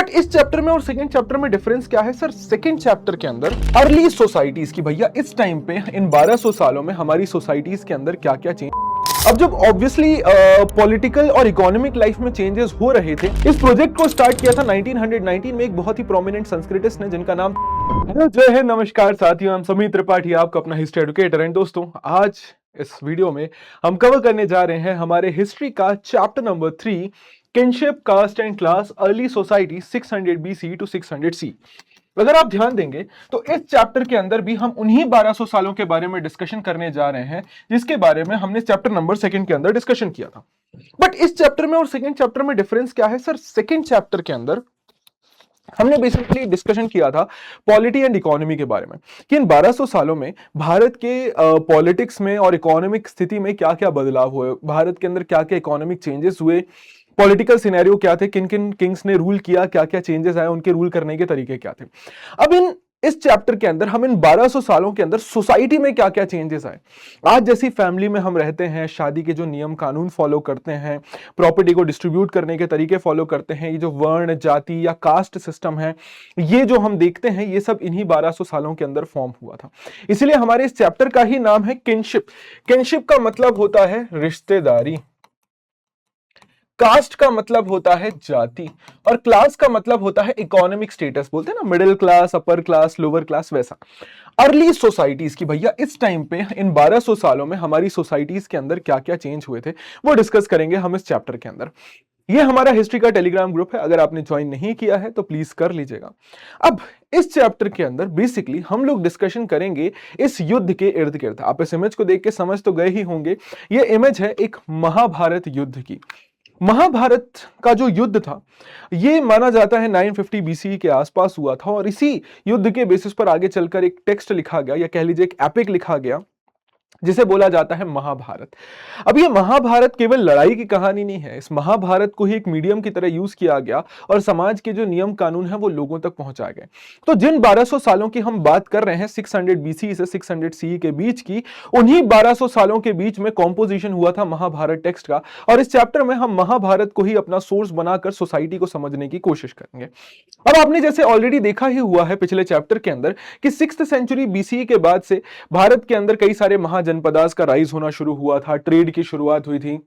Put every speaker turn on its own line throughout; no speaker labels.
But इस chapter में और सेकंड चैप्टर में डिफरेंस क्या है सर? सेकंड चैप्टर के अंदर अर्ली सोसाइटीज की, भैया इस टाइम पे इन 1200 सालों में हमारी सोसाइटीज के अंदर क्या क्या चेंज। अब जब ऑब्वियसली पॉलिटिकल और इकोनॉमिक लाइफ में चेंजेस हो रहे थे, इस प्रोजेक्ट को स्टार्ट किया था 1919 में एक बहुत ही प्रोमिनेंट संस्कृतिस्ट ने जिनका नाम। हेलो जय हिंद, नमस्कार साथियों, हम समीर त्रिपाठी, आपका अपना हिस्ट्री एडुकेटर। एंड दोस्तों, आज इस वीडियो में हम कवर करने जा रहे हैं हमारे हिस्ट्री का chapter number 3, kinship, caste and class, early society 600 BC to 600 C। अगर आप ध्यान देंगे तो इस चैप्टर के अंदर भी हम उन्हीं 1200 सालों के बारे में डिस्कशन करने जा रहे हैं जिसके बारे में हमने चैप्टर नंबर 2 के अंदर डिस्कशन किया था। बट इस चैप्टर में और सेकंड चैप्टर में डिफरेंस क्या है सर? सेकंड चैप्टर के अंदर हमने बेसिकली डिस्कशन किया था पॉलिटी एंड इकोनॉमी के बारे में कि इन 1200 सालों में भारत के पॉलिटिक्स में और इकोनॉमिक स्थिति में क्या क्या बदलाव हुए, भारत के अंदर क्या क्या इकोनॉमिक चेंजेस हुए, पॉलिटिकल सिनेरियो क्या थे, किन किन किंग्स ने रूल किया, क्या क्या चेंजेस आए, उनके रूल करने के तरीके क्या थे। अब इस चैप्टर के अंदर हम इन 1200 सालों के अंदर सोसाइटी में क्या क्या चेंजेस आए, आज जैसी फैमिली में हम रहते हैं, शादी के जो नियम कानून फॉलो करते हैं, प्रॉपर्टी को डिस्ट्रीब्यूट करने के तरीके फॉलो करते हैं, ये जो वर्ण जाति या कास्ट सिस्टम है, ये जो हम देखते हैं, ये सब इन्हीं 1200 सालों के अंदर फॉर्म हुआ था। इसलिए हमारे इस चैप्टर का ही नाम है किनशिप। किनशिप का मतलब होता है रिश्तेदारी, कास्ट का मतलब होता है जाति, और क्लास का मतलब होता है इकोनॉमिक स्टेटस। बोलते हैं ना, middle class, upper class, lower class, वैसा। अर्ली सोसाइटीज की, भैया इस टाइम पे इन 1200 सालों में हमारी सोसाइटीज के अंदर क्या क्या चेंज हुए थे वो डिस्कस करेंगे हम इस चैप्टर के अंदर। ये हमारा हिस्ट्री का टेलीग्राम ग्रुप है, अगर आपने ज्वाइन नहीं किया है तो प्लीज कर लीजिएगा। अब इस चैप्टर के अंदर बेसिकली हम लोग डिस्कशन करेंगे इस युद्ध के इर्द गिर्द। आप इस इमेज को देख के समझ तो गए ही होंगे, ये इमेज है एक महाभारत युद्ध की। महाभारत का जो युद्ध था ये माना जाता है 950 BC के आसपास हुआ था, और इसी युद्ध के बेसिस पर आगे चलकर एक टेक्स्ट लिखा गया, या कह लीजिए एक एपिक लिखा गया, जिसे बोला जाता है महाभारत। अब ये महाभारत केवल लड़ाई की कहानी नहीं है, इस महाभारत को ही एक मीडियम की तरह यूज किया गया और समाज के जो नियम कानून है वो लोगों तक पहुंचाए गए। तो जिन 1200 सालों की हम बात कर रहे हैं 600 BC से 600 CE के बीच की, उन्हीं 1200 सालों के बीच में कॉम्पोजिशन हुआ था महाभारत टेक्स्ट का, और इस चैप्टर में हम महाभारत को ही अपना सोर्स बनाकर सोसाइटी को समझने की कोशिश करेंगे। अब आपने जैसे ऑलरेडी देखा ही हुआ है पिछले चैप्टर के अंदर कि 6th सेंचुरी BC के बाद से भारत के अंदर कई सारे महाजनपदास का राइज होना शुरू हुआ था, ट्रेड की शुरुआत हुई थी।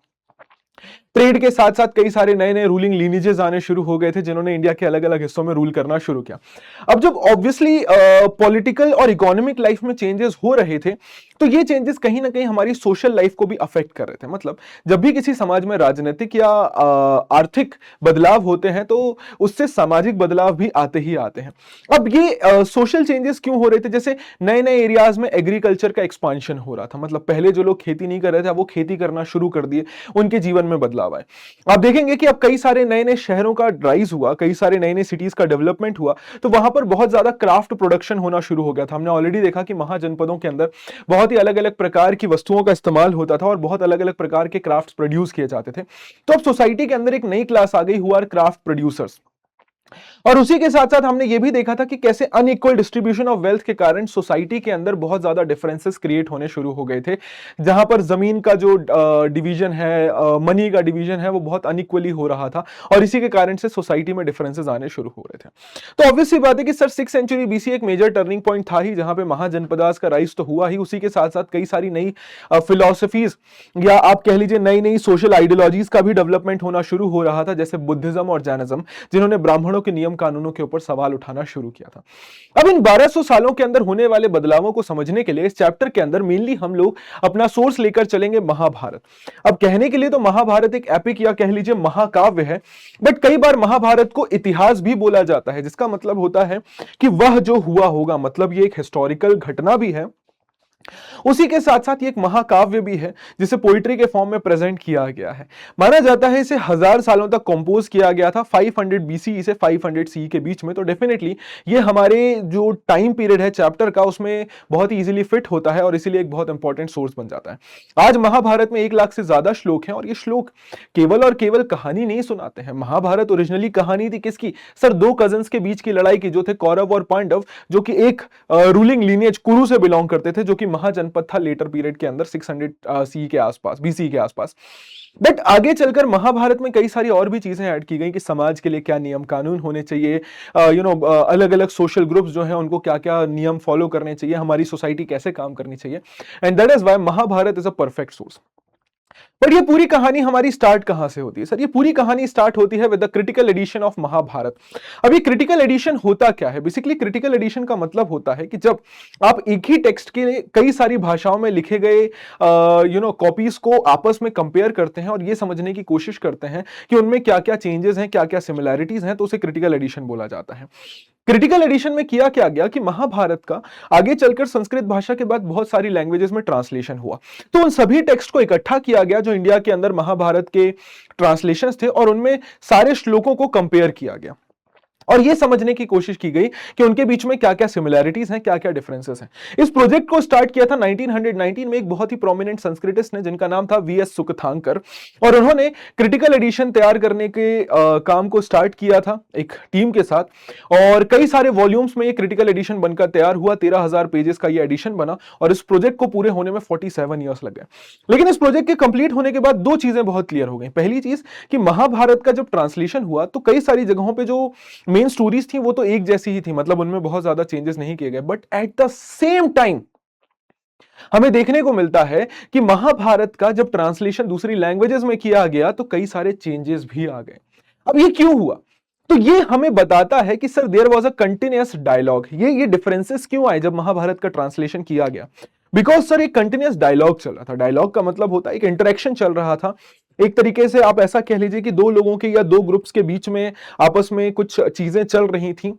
ट्रेड के साथ साथ कई सारे नए नए रूलिंग लीनिजेस आने शुरू हो गए थे जिन्होंने इंडिया के अलग अलग हिस्सों में रूल करना शुरू किया। अब जब ऑब्वियसली पॉलिटिकल और इकोनॉमिक लाइफ में चेंजेस हो रहे थे तो ये चेंजेस कहीं ना कहीं हमारी सोशल लाइफ को भी अफेक्ट कर रहे थे। मतलब जब भी किसी समाज में राजनीतिक या आर्थिक बदलाव होते हैं तो उससे सामाजिक बदलाव भी आते ही आते हैं। अब ये सोशल चेंजेस क्यों हो रहे थे? जैसे नए नए एरियाज में एग्रीकल्चर का एक्सपांशन हो रहा था, मतलब पहले जो लोग खेती नहीं कर रहे थे वो खेती करना शुरू कर दिए, उनके जीवन में बदलाव आए। आप देखेंगे कि अब कई सारे नए नए शहरों का राइज हुआ, कई सारे नए नए सिटीज का डेवलपमेंट हुआ, तो वहां पर बहुत ज्यादा क्राफ्ट प्रोडक्शन होना शुरू हो गया था। हमने ऑलरेडी देखा कि महाजनपदों के अंदर बहुत ही अलग अलग प्रकार की वस्तुओं का इस्तेमाल होता था और बहुत अलग अलग प्रकार के क्राफ्ट्स प्रोड्यूस किए जाते थे। तो अब सोसाइटी के अंदर एक नई क्लास आ गई, हुआ क्राफ्ट प्रोड्यूसर्स। और उसी के साथ साथ हमने ये भी देखा था कि कैसे अनइक्वल डिस्ट्रीब्यूशन ऑफ वेल्थ के कारण सोसाइटी के अंदर बहुत ज्यादा डिफरेंसेस क्रिएट होने शुरू हो गए थे, जहां पर जमीन का जो डिवीजन है, मनी का डिवीजन है, वो बहुत अनइक्वली हो रहा था, और इसी के कारण से सोसाइटी में डिफरेंसेस आने शुरू हो रहे थे। तो ऑब्वियसली बात है कि सर 6th सेंचुरी BC एक मेजर टर्निंग पॉइंट था ही, जहां पे महाजनपदास का राइज तो हुआ ही, उसी के साथ साथ कई सारी नई फिलोसफीज या आप कह लीजिए नई नई सोशल आइडियोलॉजीज का भी डेवलपमेंट होना शुरू हो रहा था, जैसे बुद्धिज्म और जैनिज्म, जिन्होंने ब्राह्मणों के नियम कानूनों के ऊपर सवाल उठाना शुरू किया था। अब इन 1200 सालों के अंदर होने वाले बदलावों को समझने के लिए इस चैप्टर के अंदर मेनली हम लोग अपना सोर्स लेकर चलेंगे महाभारत। अब कहने के लिए तो महाभारत एक एपिक या कह लीजिए महाकाव्य है, बट कई बार महाभारत को इतिहास भी बोला जाता है, जिसका मतलब होता है कि वह जो हुआ होगा, मतलब ये एक हिस्टोरिकल घटना भी है, उसी के साथ साथ ये एक महाकाव्य भी है जिसे पोइट्री के फॉर्म में प्रेजेंट किया गया है। माना जाता है इसे 1000 सालों तक कंपोज किया गया था, 500 BC से 500 CE के बीच में। तो डेफिनेटली ये हमारे जो टाइम पीरियड है चैप्टर का उसमें बहुत ही इजीली फिट होता है और इसीलिए एक बहुत इंपॉर्टेंट सोर्स बन जाता है। आज महाभारत में 1 लाख से ज्यादा श्लोक हैं, और ये श्लोक केवल और केवल कहानी नहीं सुनाते हैं। महाभारत ओरिजिनली कहानी थी किसकी? सर 2 कजन्स के बीच की लड़ाई की, जो थे कौरव और पांडव, जो कि एक रूलिंग लीनिएज कुरु से बिलोंग करते थे, जो कि महाजनपद था लेटर पीरियड के अंदर 600 सी के आसपास, बीसी के आसपास। बट आगे चलकर महाभारत में कई सारी और भी चीजें ऐड की गई कि समाज के लिए क्या नियम कानून होने चाहिए, अलग अलग सोशल ग्रुप्स जो हैं उनको क्या क्या नियम फॉलो करने चाहिए, हमारी सोसाइटी कैसे काम करनी चाहिए। And that is why Mahabharata is a perfect source. But ये पूरी कहानी हमारी स्टार्ट कहां से होती है सर? ये पूरी कहानी स्टार्ट होती है with the critical edition of Mahabharata. अब ये क्रिटिकल एडिशन होता क्या है? बेसिकली क्रिटिकल एडिशन का मतलब होता है कि जब आप एक ही टेक्स्ट के कई सारी भाषाओं में लिखे गए कॉपीज को आपस में कंपेयर करते हैं और ये समझने की कोशिश करते हैं कि उनमें क्या क्या चेंजेस हैं, क्या क्या सिमिलैरिटीज हैं, तो उसे क्रिटिकल एडिशन बोला जाता है। क्रिटिकल एडिशन में किया क्या गया कि महाभारत का आगे चलकर संस्कृत भाषा के बाद बहुत सारी लैंग्वेजेस में ट्रांसलेशन हुआ, तो उन सभी टेक्स्ट को इकट्ठा किया गया जो इंडिया के अंदर महाभारत के ट्रांसलेशंस थे और उनमें सारे श्लोकों को कंपेयर किया गया और यह समझने की कोशिश की गई कि उनके बीच में क्या क्या सिमिलैरिटीज हैं, क्या क्या डिफरेंसेस हैं। इस प्रोजेक्ट को स्टार्ट किया था 1919 में एक बहुत ही प्रोमिनेंट संस्कृतिस्ट ने जिनका नाम था वीएस सुकथांकर, और उन्होंने क्रिटिकल एडिशन तैयार करने के काम को स्टार्ट किया था एक टीम के साथ, और कई सारे वॉल्यूम्स में ये क्रिटिकल एडिशन बनकर तैयार हुआ। 13,000 पेजेस का ये एडिशन बना और इस प्रोजेक्ट को पूरे होने में 47 ईयर्स लग गए। लेकिन इस प्रोजेक्ट के कंप्लीट होने के बाद दो चीजें बहुत क्लियर हो गई। पहली चीज कि महाभारत का जब ट्रांसलेशन हुआ तो कई सारी जगहों पे जो मेन स्टोरीज थी वो तो एक जैसी ही थी, मतलब उनमें बहुत ज्यादा चेंजेस नहीं किए गए, but at the same time हमें देखने को मिलता है कि महाभारत का जब ट्रांसलेशन दूसरी लैंग्वेजेस में किया गया तो कई सारे चेंजेस भी आ गए। अब ये क्यों हुआ? तो ये हमें बताता है कि sir there was a continuous dialogue. ये डिफरेंसेस क्यों आए जब महाभारत का ट्रांसलेशन किया गया? बिकॉज सर एक कंटिन्यूअस डायलॉग चल रहा था। डायलॉग का मतलब होता है एक इंटरेक्शन चल रहा था। एक तरीके से आप ऐसा कह लीजिए कि दो लोगों के या दो ग्रुप्स के बीच में आपस में कुछ चीजें चल रही थी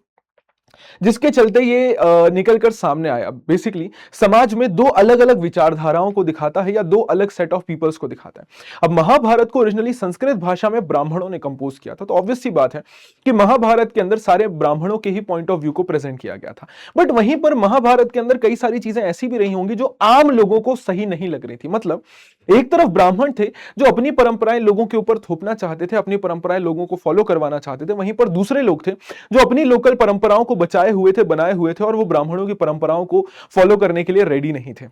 जिसके चलते ये निकलकर सामने आया। बेसिकली समाज में दो अलग अलग विचारधाराओं को दिखाता है या दो अलग सेट ऑफ पीपल्स को दिखाता है। अब महाभारत को ओरिजिनली संस्कृत भाषा में ब्राह्मणों ने कंपोज किया था, तो ऑब्वियस सी बात है कि महाभारत के अंदर सारे ब्राह्मणों के ही पॉइंट ऑफ व्यू को प्रेजेंट किया गया था। बट वहीं पर महाभारत के अंदर कई सारी चीजें ऐसी भी रही होंगी जो आम लोगों को सही नहीं लग रही थी। मतलब एक तरफ ब्राह्मण थे जो अपनी परंपराएं लोगों के ऊपर थोपना चाहते थे, अपनी परंपराएं लोगों को फॉलो करवाना चाहते थे, वहीं पर दूसरे लोग थे जो अपनी लोकल परंपराओं को बचाए हुए थे, बनाए हुए थे, और वो ब्राह्मणों की परंपराओं को फॉलो करने के लिए रेडी नहीं थे।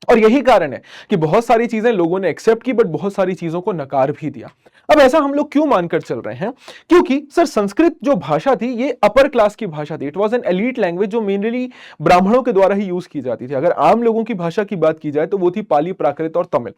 और यही कारण है कि बहुत सारी चीजें लोगों ने एक्सेप्ट की बट बहुत सारी चीजों को नकार भी दिया। अब ऐसा हम लोग क्यों मानकर चल रहे हैं? क्योंकि सर संस्कृत जो भाषा थी ये अपर क्लास की भाषा थी। It was an elite language जो मेनली ब्राह्मणों के द्वारा ही यूज की जाती थी। अगर आम लोगों की भाषा की बात की जाए तो वो थी पाली, प्राकृत और तमिल।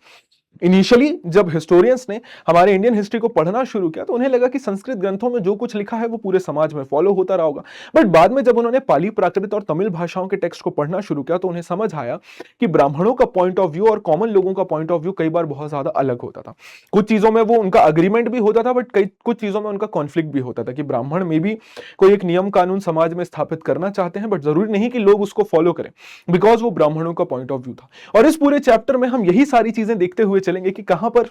इनिशियली जब हिस्टोरियंस ने हमारे इंडियन हिस्ट्री को पढ़ना शुरू किया तो उन्हें लगा कि संस्कृत ग्रंथों में जो कुछ लिखा है वो पूरे समाज में फॉलो होता रहा होगा। बट बाद में जब उन्होंने पाली, प्राकृत और तमिल भाषाओं के टेक्स्ट को पढ़ना शुरू किया तो उन्हें समझ आया कि ब्राह्मणों का पॉइंट ऑफ व्यू और कॉमन लोगों का पॉइंट ऑफ व्यू कई बार बहुत ज्यादा अलग होता था। कुछ चीजों में वो उनका अग्रीमेंट भी होता था बट कुछ चीजों में उनका कॉन्फ्लिक्ट भी होता था कि ब्राह्मण में भी कोई एक नियम कानून समाज में स्थापित करना चाहते हैं बट जरूरी नहीं कि लोग उसको फॉलो करें बिकॉज वो ब्राह्मणों का पॉइंट ऑफ व्यू था। और इस पूरे चैप्टर में हम यही सारी चीजें देखते हुए चलेंगे कि कहां पर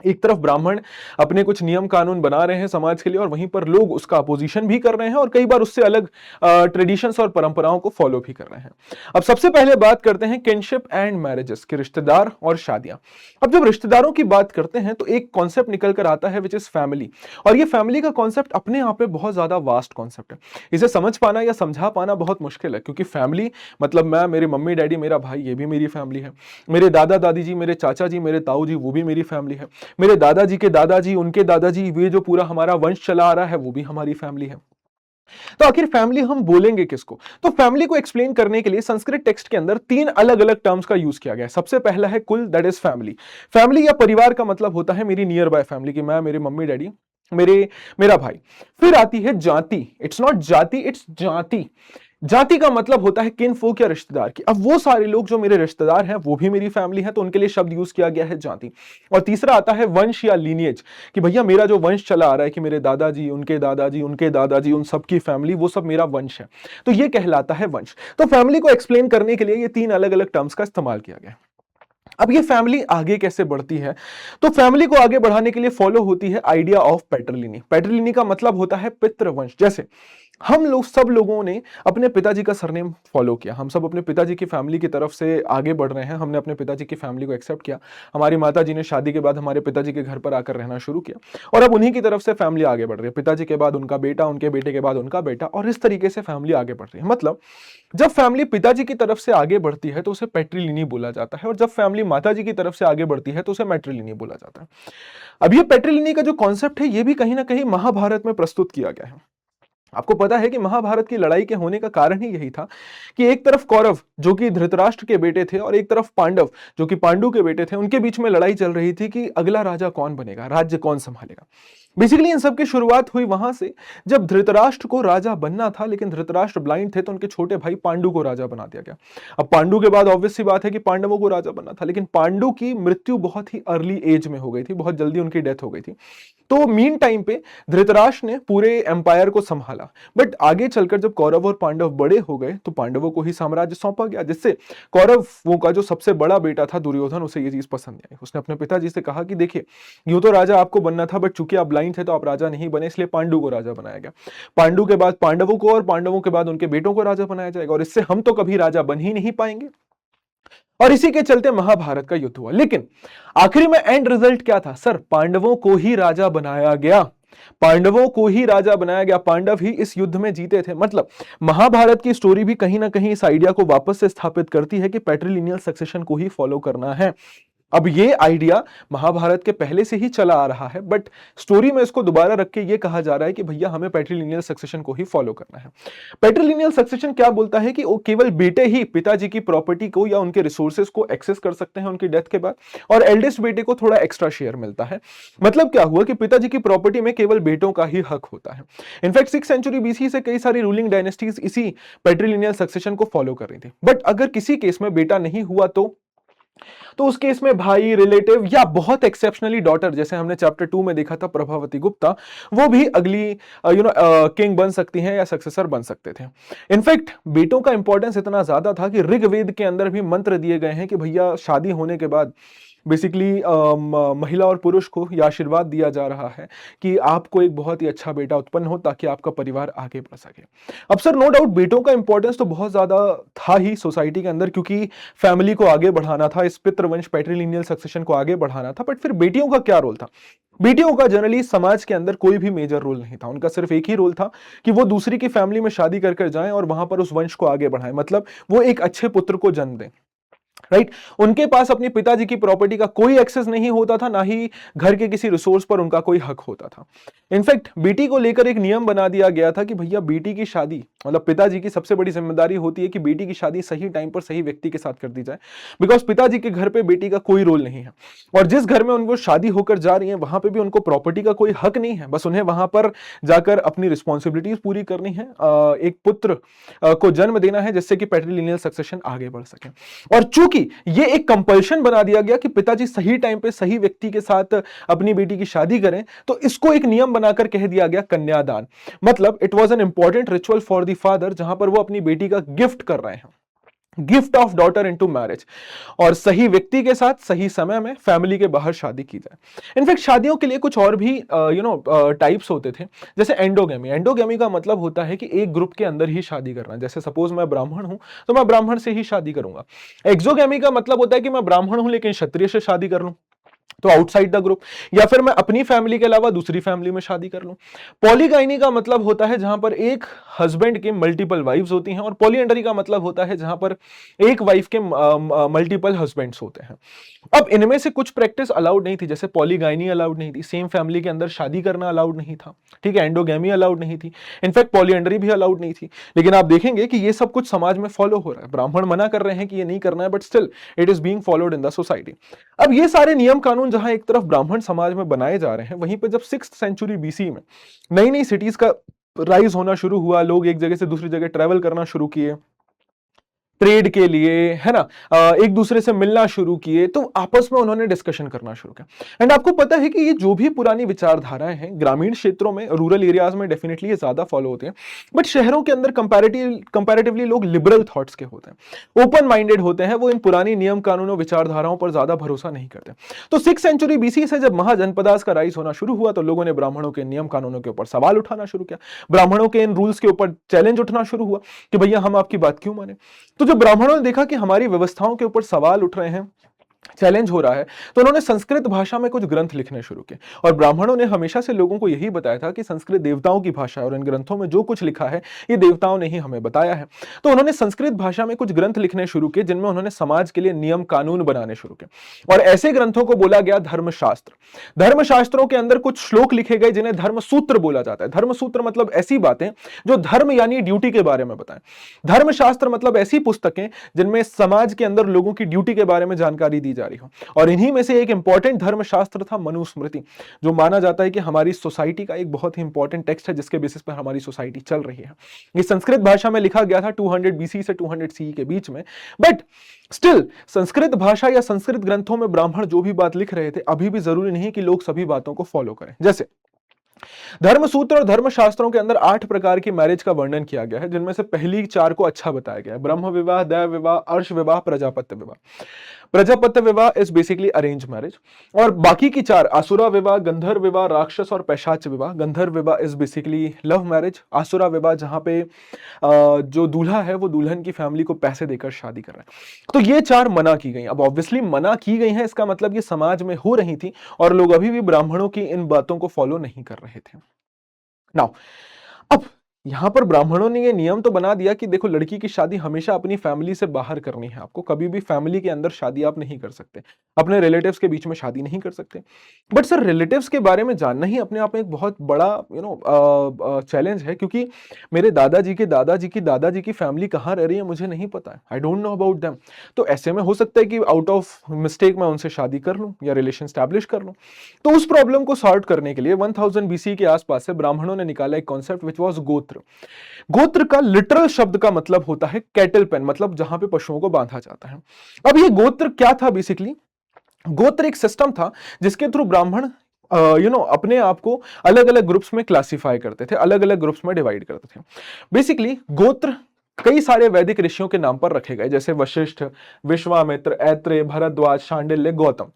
एक तरफ ब्राह्मण अपने कुछ नियम कानून बना रहे हैं समाज के लिए और वहीं पर लोग उसका अपोजिशन भी कर रहे हैं और कई बार उससे अलग ट्रेडिशंस और परंपराओं को फॉलो भी कर रहे हैं। अब सबसे पहले बात करते हैं किनशिप एंड मैरिजेस के, रिश्तेदार और शादियां। अब जब रिश्तेदारों की बात करते हैं तो एक कॉन्सेप्ट निकल कर आता है विच इज फैमिली, और ये फैमिली का कॉन्सेप्ट अपने आप में बहुत ज्यादा वास्ट कॉन्सेप्ट है। इसे समझ पाना या समझा पाना बहुत मुश्किल है क्योंकि फैमिली मतलब मैं, मेरे मम्मी डैडी, मेरा भाई, ये भी मेरी फैमिली है। मेरे दादा दादी जी, मेरे चाचा जी, मेरे ताऊ जी, वो भी मेरी फैमिली है। मेरे दादाजी के दादाजी, उनके दादाजी, ये जो पूरा हमारा वंश चला आ रहा है वो भी हमारी फैमिली है। तो आखिर फैमिली हम बोलेंगे किसको? तो फैमिली को एक्सप्लेन करने के लिए संस्कृत टेक्स्ट के अंदर तीन अलग अलग टर्म्स का यूज किया गया है। सबसे पहला है कुल, दैट इज फैमिली। फैमिली या परिवार का मतलब होता है मेरी नियर बाय फैमिली की मैं, मेरे मम्मी डैडी, मेरा भाई। फिर आती है जाति। इट्स नॉट जाति, इट्स जाति। जाति का मतलब होता है किनफोक या रिश्तेदार की। अब वो सारे लोग जो मेरे रिश्तेदार हैं वो भी मेरी फैमिली है तो उनके लिए शब्द यूज किया गया है जाति। और तीसरा आता है वंश या लीनिएज कि भैया मेरा जो वंश चला आ रहा है कि मेरे दादाजी, उनके दादाजी, उनके दादाजी, उन सबकी फैमिली, वो सब मेरा वंश है, तो ये कहलाता है वंश। तो फैमिली को एक्सप्लेन करने के लिए ये तीन अलग अलग टर्म्स का इस्तेमाल किया गया। अब ये फैमिली आगे कैसे बढ़ती है? तो फैमिली को आगे बढ़ाने के लिए फॉलो होती है आइडिया ऑफ पैटर्लिनी। पैटर्लिनी का मतलब होता है पितृवंश। जैसे हम लोग सब लोगों ने अपने पिताजी का सरनेम फॉलो किया, हम सब अपने पिताजी की फैमिली की तरफ से आगे बढ़ रहे हैं, हमने अपने पिताजी की फैमिली को एक्सेप्ट किया। हमारी माताजी ने शादी के बाद हमारे पिताजी के घर पर आकर रहना शुरू किया और अब उन्हीं की तरफ से फैमिली आगे बढ़ रही है। पिताजी के बाद उनका बेटा, उनके बेटे के बाद उनका बेटा, और इस तरीके से फैमिली आगे बढ़ रही है। मतलब जब फैमिली पिताजी की तरफ से आगे बढ़ती है तो उसे पैट्रिलिनी बोला जाता है, और जब फैमिली माताजी की तरफ से आगे बढ़ती है तो उसे मैट्रिलिनी बोला जाता है। अब ये पैट्रिलिनी का जो कॉन्सेप्ट है ये भी कहीं ना कहीं महाभारत में प्रस्तुत किया गया है। आपको पता है कि महाभारत की लड़ाई के होने का कारण ही यही था कि एक तरफ कौरव जो कि धृतराष्ट्र के बेटे थे और एक तरफ पांडव जो कि पांडु के बेटे थे, उनके बीच में लड़ाई चल रही थी कि अगला राजा कौन बनेगा, राज्य कौन संभालेगा। बेसिकली इन सब की शुरुआत हुई वहां से जब धृतराष्ट्र को राजा बनना था, लेकिन धृतराष्ट्र ब्लाइंड थे तो उनके छोटे भाई पांडु को राजा बना दिया गया। अब पांडु के बाद ऑब्वियस सी बात है कि पांडवों को राजा बनना था, लेकिन पांडु की मृत्यु बहुत ही अर्ली एज में हो गई थी, बहुत जल्दी उनकी डेथ हो गई थी। तो मीन टाइम पे धृतराष्ट्र ने पूरे एम्पायर को संभाला, बट आगे चलकर जब कौरव और पांडव बड़े हो गए तो पांडवों को ही साम्राज्य सौंपा गया, जिससे कौरवों का जो सबसे बड़ा बेटा था दुर्योधन, उसे ये चीज पसंद नहीं आई। उसने अपने पिताजी से कहा कि देखिए, यूं तो राजा आपको बनना था, बट चूंकि आप ब्लाइंड थे तो आप राजा नहीं बने, इसलिए पांडु को राजा बनाया गया। पांडु के बाद पांडवों को और पांडवों के बाद उनके बेटों को राजा बनाया जाएगा, और इससे हम तो कभी राजा बन ही नहीं पाएंगे। और इसी के चलते महाभारत का युद्ध हुआ। लेकिन आखिरी में एंड रिजल्ट क्या था सर? पांडवों को ही राजा बनाया गया, पांडवों को ही राजा बनाया गया, पांडव ही इस युद्ध में जीते थे। मतलब महाभारत की स्टोरी भी कहीं ना कहीं इस आइडिया को वापस से स्थापित करती है कि पैट्रिलिनियल सक्सेशन को ही फॉलो करना है। अब ये आइडिया महाभारत के पहले से ही चला आ रहा है, बट स्टोरी में इसको दोबारा रख के ये कहा जा रहा है कि भैया हमें पैट्रिलिनियल सक्सेशन को ही फॉलो करना है। पैट्रिलिनियल सक्सेशन क्या बोलता है कि वो केवल बेटे ही पिताजी की प्रॉपर्टी को या उनके रिसोर्सेज को एक्सेस कर सकते हैं उनकी डेथ के बाद, और एल्डेस्ट बेटे को थोड़ा एक्स्ट्रा शेयर मिलता है। मतलब क्या हुआ कि पिताजी की प्रॉपर्टी में केवल बेटों का ही हक होता है। इनफैक्ट 6th सेंचुरी बीसी से कई सारी रूलिंग डायनेस्टीज इसी पैट्रिलिनियल सक्सेशन को फॉलो कर रही थी। बट अगर किसी केस में बेटा नहीं हुआ तो उस केस में भाई, रिलेटिव, या बहुत एक्सेप्शनली डॉटर, जैसे हमने चैप्टर 2 में देखा था प्रभावती गुप्ता, वो भी अगली किंग बन सकती हैं या सक्सेसर बन सकते थे। इनफैक्ट बेटों का इंपॉर्टेंस इतना ज्यादा था कि ऋग्वेद के अंदर भी मंत्र दिए गए हैं कि भैया शादी होने के बाद बेसिकली महिला और पुरुष को यह आशीर्वाद दिया जा रहा है कि आपको एक बहुत ही अच्छा बेटा उत्पन्न हो ताकि आपका परिवार आगे बढ़ सके। अब सर नो डाउट बेटों का इंपॉर्टेंस तो बहुत ज्यादा था ही सोसाइटी के अंदर, क्योंकि फैमिली को आगे बढ़ाना था, इस पितृवंश पैट्रिलिनियल सक्सेशन को आगे बढ़ाना था। बट फिर बेटियों का क्या रोल था? बेटियों का जनरली समाज के अंदर कोई भी मेजर रोल नहीं था। उनका सिर्फ एक ही रोल था कि वो दूसरी की फैमिली में शादी कर जाएं और वहां पर उस वंश को आगे बढ़ाएं, मतलब वो एक अच्छे पुत्र को जन्म दें। राइट? उनके पास अपने पिताजी की प्रॉपर्टी का कोई एक्सेस नहीं होता था, ना ही घर के किसी रिसोर्स पर उनका कोई हक होता था। इनफैक्ट बेटी को लेकर एक नियम बना दिया गया था कि भैया बेटी की शादी, मतलब पिताजी की सबसे बड़ी जिम्मेदारी होती है कि बेटी की शादी सही टाइम पर सही व्यक्ति के साथ कर दी जाए, बिकॉज पिताजी के घर पे बेटी का कोई रोल नहीं है, और जिस घर में उनको शादी होकर जा रही है वहां पे भी उनको प्रॉपर्टी का कोई हक नहीं है। बस उन्हें वहां पर जाकर अपनी रिस्पॉन्सिबिलिटीज पूरी करनी है, एक पुत्र को जन्म देना है, जिससे कि पैट्रिलिनियल सक्सेशन आगे बढ़ सके। और चूंकि ये एक कंपल्शन बना दिया गया कि पिताजी सही टाइम पे सही व्यक्ति के साथ अपनी बेटी की शादी करें, तो इसको एक नियम बनाकर कह दिया गया कन्यादान। मतलब it was an important ritual for the father, जहां पर वो अपनी बेटी का गिफ्ट कर रहे हैं, gift of daughter into marriage, और सही व्यक्ति के साथ सही समय में फैमिली के बाहर शादी की जाए। इनफैक्ट शादियों के लिए कुछ और भी टाइप्स होते थे, जैसे एंडोगेमी। एंडोगेमी का मतलब होता है कि एक ग्रुप के अंदर ही शादी करना। जैसे सपोज मैं ब्राह्मण हूं तो मैं ब्राह्मण से ही शादी करूंगा। एक्सोगेमी का मतलब होता है कि मैं ब्राह्मण हूं लेकिन क्षत्रिय से शादी कर लूं, तो आउटसाइड द ग्रुप, या फिर मैं अपनी फैमिली के अलावा दूसरी फैमिली में शादी कर लूं। पॉलीगाइनी का मतलब होता है जहां पर एक हस्बैंड के मल्टीपल वाइफ्स होती हैं, और पॉलीएंडरी का मतलब होता है जहां पर एक वाइफ के मल्टीपल हस्बैंड्स होते हैं। अब इनमें से कुछ प्रैक्टिस अलाउड नहीं थी, जैसे पॉलीगाइनी अलाउड नहीं थी, सेम फैमिली के अंदर शादी करना अलाउड नहीं था, ठीक है, एंडोगेमी अलाउड नहीं थी, इनफैक्ट पॉलीएंडरी भी अलाउड नहीं थी। लेकिन आप देखेंगे कि ये सब कुछ समाज में फॉलो हो रहा है। ब्राह्मण मना कर रहे हैं कि ये नहीं करना है, but still it is being followed in the society. अब ये सारे नियम कानून जहां एक तरफ ब्राह्मण समाज में बनाए जा रहे हैं, वहीं पर जब 6th सेंचुरी बीसी में नई नई सिटीज का राइज होना शुरू हुआ, लोग एक जगह से दूसरी जगह ट्रेवल करना शुरू किए, ट्रेड के लिए, है ना, एक दूसरे से मिलना शुरू किए, तो आपस में उन्होंने डिस्कशन करना शुरू किया। एंड आपको पता है कि ये जो भी पुरानी विचारधाराएं हैं, ग्रामीण क्षेत्रों में, रूरल एरियाज में डेफिनेटली ये ज्यादा फॉलो होते हैं, बट शहरों के अंदर कंपैरेटिवली लोग लिबरल थॉट्स के होते हैं, ओपन माइंडेड होते हैं, वो इन पुरानी नियम कानूनों विचारधाराओं पर ज्यादा भरोसा नहीं करते। तो 6th सेंचुरी बीसी से जब महाजनपदास का राइज होना शुरू हुआ, तो लोगों ने ब्राह्मणों के नियम कानूनों के ऊपर सवाल उठाना शुरू किया, ब्राह्मणों के इन रूल्स के ऊपर चैलेंज उठना शुरू हुआ कि भैया हम आपकी बात क्यों माने। तो जब ब्राह्मणों ने देखा कि हमारी व्यवस्थाओं के ऊपर सवाल उठ रहे हैं, चैलेंज हो रहा है, तो उन्होंने संस्कृत भाषा में कुछ ग्रंथ लिखने शुरू किए। और ब्राह्मणों ने हमेशा से लोगों को यही बताया था कि संस्कृत देवताओं की भाषा है और इन ग्रंथों में जो कुछ लिखा है ये देवताओं ने ही हमें बताया है। तो उन्होंने संस्कृत भाषा में कुछ ग्रंथ लिखने शुरू किए, जिनमें उन्होंने समाज के लिए नियम कानून बनाने शुरू किए, और ऐसे ग्रंथों को बोला गया धर्मशास्त्र। धर्मशास्त्रों के अंदर कुछ श्लोक लिखे गए जिन्हें धर्मसूत्र बोला जाता है। धर्मसूत्र मतलब ऐसी बातें जो धर्म यानी ड्यूटी के बारे में बताएं। धर्मशास्त्र मतलब ऐसी पुस्तकें जिनमें समाज के अंदर लोगों की ड्यूटी के बारे में जानकारी दी जा रही हो। और इन्हीं में से एक इंपॉर्टेंट धर्मशास्त्र था मनुस्मृति, जो माना जाता है कि हमारी सोसाइटी का एक बहुत ही इंपॉर्टेंट टेक्स्ट है, जिसके बेसिस पर हमारी सोसाइटी चल रही है। ये संस्कृत भाषा में लिखा गया था 200 बीसी से 200 सी के बीच में, बट स्टिल संस्कृत भाषा या संस्कृत ग्रंथों में ब्राह्मण जो भी बात लिख रहे थे, अभी भी जरूरी नहीं कि लोग सभी बातों को फॉलो करें। जैसे धर्मसूत्र और धर्मशास्त्रों के अंदर 8 प्रकार की मैरिज का वर्णन किया गया है, जिनमें से पहली 4 को अच्छा बताया गया है: ब्रह्म विवाह, दैव विवाह, अर्श विवाह, प्रजापत्य विवाह। प्रजापत्य विवाह इज बेसिकली अरेंज मैरिज, और बाकी की 4 आसुरा विवाह, गंधर्व विवाह, राक्षस और पैशाच विवाह। गंधर्व विवाह is basically love marriage. Asura विवाह जहां पे जो दूल्हा है वो दुल्हन की फैमिली को पैसे देकर शादी कर रहा है। तो ये 4 मना की गई। अब ऑब्वियसली मना की गई है, इसका मतलब ये समाज में हो रही थी और लोग अभी भी ब्राह्मणों की इन बातों को फॉलो नहीं कर रहे थे। नाउ अब यहां पर ब्राह्मणों ने ये नियम तो बना दिया कि देखो, लड़की की शादी हमेशा अपनी फैमिली से बाहर करनी है, आपको कभी भी फैमिली के अंदर शादी आप नहीं कर सकते, अपने रिलेटिव्स के बीच में शादी नहीं कर सकते। बट सर, रिलेटिव्स के बारे में जानना ही अपने आप में एक बहुत बड़ा चैलेंज है, क्योंकि मेरे दादाजी के दादाजी की दादाजी की फैमिली कहाँ रह रही है मुझे नहीं पता है, I don't know about them. तो ऐसे में हो सकता है कि आउट ऑफ मिस्टेक मैं उनसे शादी कर लूं या रिलेशन स्टैब्लिश कर लूं। तो उस प्रॉब्लम को सॉल्व करने के लिए 1000 बीसी के आसपास से ब्राह्मणों ने निकाला एक कॉन्सेप्ट विच वाज गोत्र। गोत्र का लिटरल शब्द का मतलब होता है कैटल पेन, मतलब जहां पे पशुओं को बांधा जाता है। अब ये गोत्र क्या था? बेसिकली गोत्र एक सिस्टम था जिसके थ्रू ब्राह्मण अपने आप को अलग अलग ग्रुप्स में क्लासिफाई करते थे, अलग अलग ग्रुप्स में डिवाइड करते थे। बेसिकली गोत्र कई सारे वैदिक ऋषियों के नाम पर रखे गए, जैसे वशिष्ठ, विश्वामित्र, ऐत्रेय, भरद्वाज, शांडिल्य, गौतम।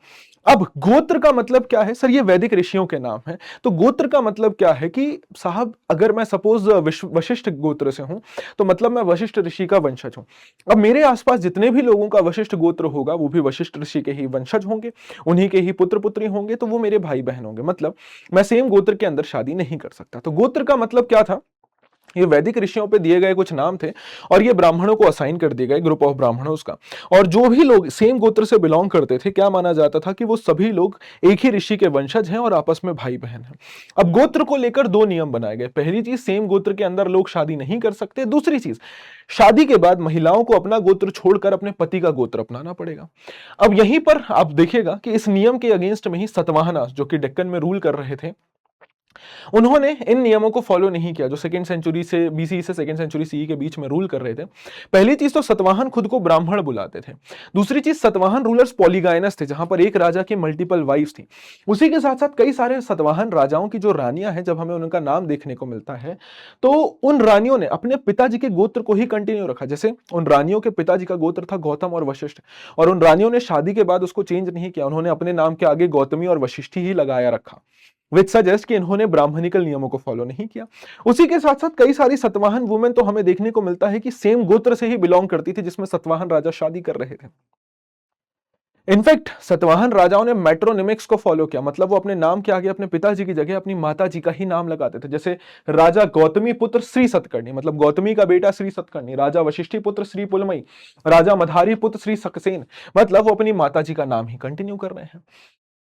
अब गोत्र का मतलब क्या है? सर, ये वैदिक ऋषियों के नाम है। तो गोत्र का मतलब क्या है कि साहब, अगर मैं सपोज वशिष्ठ गोत्र से हूं, तो मतलब मैं वशिष्ठ ऋषि का वंशज हूं। अब मेरे आसपास जितने भी लोगों का वशिष्ठ गोत्र होगा, वो भी वशिष्ठ ऋषि के ही वंशज होंगे, उन्हीं के ही पुत्र पुत्री होंगे, तो वो मेरे भाई बहन होंगे। मतलब मैं सेम गोत्र के अंदर शादी नहीं कर सकता। तो गोत्र का मतलब क्या था? ये वैदिक ऋषियों पे दिए गए कुछ नाम थे, और ये ब्राह्मणों को असाइन कर दिए गए, ग्रुप ऑफ ब्राह्मणों का। और जो भी लोग सेम गोत्र से बिलोंग करते थे, क्या माना जाता था कि वो सभी लोग एक ही ऋषि के वंशज हैं और आपस में भाई बहन हैं। अब गोत्र को लेकर 2 नियम बनाए गए। पहली चीज, सेम गोत्र के अंदर लोग शादी नहीं कर सकते। दूसरी चीज, शादी के बाद महिलाओं को अपना गोत्र छोड़कर अपने पति का गोत्र अपनाना पड़ेगा। अब यहीं पर आप देखिएगा कि इस नियम के अगेंस्ट में ही सतवाहना, जो कि डेक्कन में रूल कर रहे थे, उन्होंने इन नियमों को फॉलो नहीं किया, जो 2nd सेंचुरी से बीसी से 2nd सेंचुरी सी के बीच में रूल कर रहे थे। पहली चीज तो सतवाहन खुद को ब्राह्मण बुलाते थे। दूसरी चीज, सतवाहन रूलर्स पॉलीगाइनस थे, जहां पर एक राजा की मल्टीपल वाइफ्स थी। उसी के साथ साथ कई सारे सतवाहन राजाओं की जो रानियां हैं, जब हमें उनका नाम देखने को मिलता है, तो उन रानियों ने अपने पिताजी के गोत्र को ही कंटिन्यू रखा। जैसे उन रानियों के पिताजी का गोत्र था गौतम और वशिष्ठ, और उन रानियों ने शादी के बाद उसको चेंज नहीं किया, उन्होंने अपने नाम के आगे गौतमी और वशिष्ठी ही लगाया रखा, विच सजेस्ट कि इन्होंने ब्राह्मणिकल नियमों को फॉलो नहीं किया। उसी के साथ साथ कई सारी सतवाहन वुमेन तो हमें देखने को मिलता है कि सेम गोत्र से ही बिलोंग करती थी, जिसमें सतवाहन राजा शादी कर रहे थे। इनफैक्ट सतवाहन राजाओं ने मेट्रोनिमिक्स को फॉलो किया, मतलब वो अपने नाम के आगे अपने पिताजी की जगह अपनी माताजी का ही नाम लगाते थे। जैसे राजा गौतमी पुत्र श्री सतकर्णी, मतलब गौतमी का बेटा श्री सतकर्णी। राजा वशिष्ठी पुत्र श्री पुलमई। राजा मधारी पुत्र श्री सकसेन, मतलब वो अपनी माताजी का नाम ही कंटिन्यू कर रहे हैं।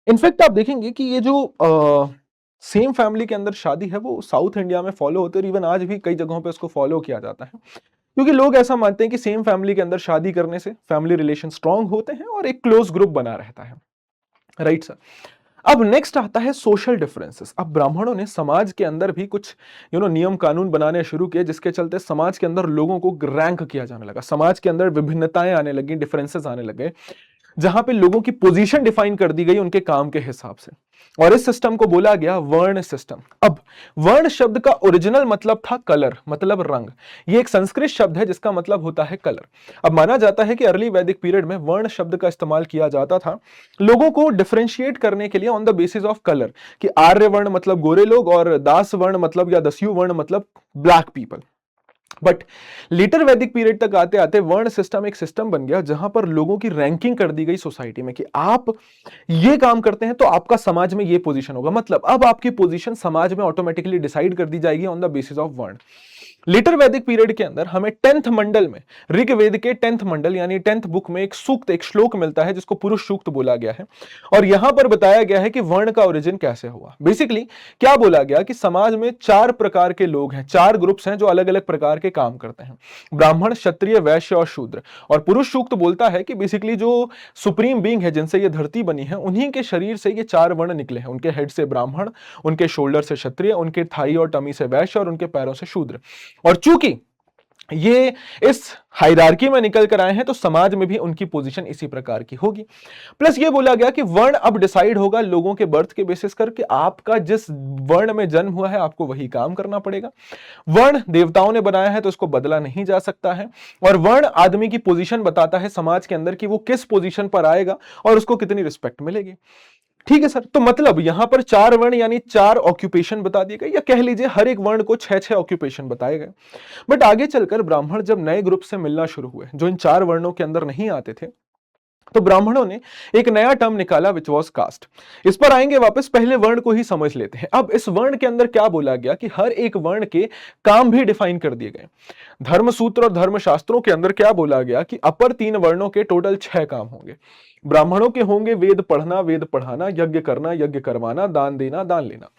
इनफैक्ट आप देखेंगे कि ये जो सेम फैमिली के अंदर शादी है, वो साउथ इंडिया में फॉलो होते हैं, और इवन आज भी कई जगहों पे इसको फॉलो किया जाता है, क्योंकि लोग ऐसा मानते हैं कि सेम फैमिली के अंदर शादी करने से फैमिली रिलेशन स्ट्रांग होते हैं और एक क्लोज ग्रुप बना रहता है। Right sir. अब नेक्स्ट आता है सोशल डिफरेंसेस। अब ब्राह्मणों ने समाज के अंदर भी कुछ नियम कानून बनाने शुरू किए, जिसके चलते समाज के अंदर लोगों को रैंक किया जाने लगा, समाज के अंदर विभिन्नताएं आने लगी, डिफरेंसेस आने लगे, जहां पे लोगों की पोजीशन डिफाइन कर दी गई उनके काम के हिसाब से, और इस सिस्टम को बोला गया वर्ण सिस्टम। अब वर्ण शब्द का ओरिजिनल मतलब था कलर, मतलब रंग। ये एक संस्कृत शब्द है जिसका मतलब होता है कलर। अब माना जाता है कि अर्ली वैदिक पीरियड में वर्ण शब्द का इस्तेमाल किया जाता था लोगों को डिफरेंशिएट करने के लिए on the basis of colour, कि आर्य वर्ण मतलब गोरे लोग और दास वर्ण मतलब या दस्यु वर्ण मतलब ब्लैक पीपल। बट लेटर वैदिक पीरियड तक आते आते वर्ण सिस्टम एक सिस्टम बन गया जहां पर लोगों की रैंकिंग कर दी गई सोसाइटी में, कि आप ये काम करते हैं तो आपका समाज में ये पोजीशन होगा। मतलब अब आपकी पोजीशन समाज में ऑटोमेटिकली डिसाइड कर दी जाएगी ऑन द बेसिस ऑफ वर्ण। लेटर वैदिक पीरियड के अंदर हमें 10th मंडल में, ऋग्वेद के 10th मंडल यानी 10th बुक में एक सूक्त, एक श्लोक मिलता है जिसको पुरुष सूक्त बोला गया है, और यहां पर बताया गया है कि वर्ण का ओरिजिन कैसे हुआ। बेसिकली क्या बोला गया कि समाज में 4 प्रकार के लोग हैं, 4 ग्रुप्स हैं जो अलग अलग प्रकार के काम करते हैं, ब्राह्मण, क्षत्रिय, वैश्य और शूद्र। और पुरुष सूक्त बोलता है कि बेसिकली जो सुप्रीम बीइंग है जिनसे ये धरती बनी है, उन्हीं के शरीर से ये 4 वर्ण निकले हैं, उनके हेड से ब्राह्मण, उनके शोल्डर से क्षत्रिय, उनके थाई और टमी से वैश्य और उनके पैरों से शूद्र। और चूंकि ये इस हायरार्की में निकल कर आए हैं तो समाज में भी उनकी पोजीशन इसी प्रकार की होगी। प्लस ये बोला गया कि वर्ण अब डिसाइड होगा लोगों के बर्थ के बेसिस करके, आपका जिस वर्ण में जन्म हुआ है आपको वही काम करना पड़ेगा। वर्ण देवताओं ने बनाया है तो उसको बदला नहीं जा सकता है, और वर्ण आदमी की पोजीशन बताता है समाज के अंदर कि वो किस पोजीशन पर आएगा और उसको कितनी रिस्पेक्ट मिलेगी। ठीक है सर, तो मतलब यहां पर 4 वर्ण यानी 4 ऑक्यूपेशन बता दिए गए, या कह लीजिए हर एक वर्ण को 6-6 ऑक्यूपेशन बताए गए। बट आगे चलकर ब्राह्मण जब नए ग्रुप से मिलना शुरू हुए जो इन 4 वर्णों के अंदर नहीं आते थे, तो ब्राह्मणों ने एक नया टर्म निकाला विच वॉज कास्ट। इस पर आएंगे वापस, पहले वर्ण को ही समझ लेते हैं। अब इस वर्ण के अंदर क्या बोला गया कि हर एक वर्ण के काम भी डिफाइन कर दिए गए। धर्मसूत्र और धर्मशास्त्रों के अंदर क्या बोला गया कि अपर 3 वर्णों के टोटल 6 काम होंगे। ब्राह्मणों के होंगे वेद पढ़ना, वेद पढ़ाना, यज्ञ करना, यज्ञ करवाना, दान देना, दान लेना।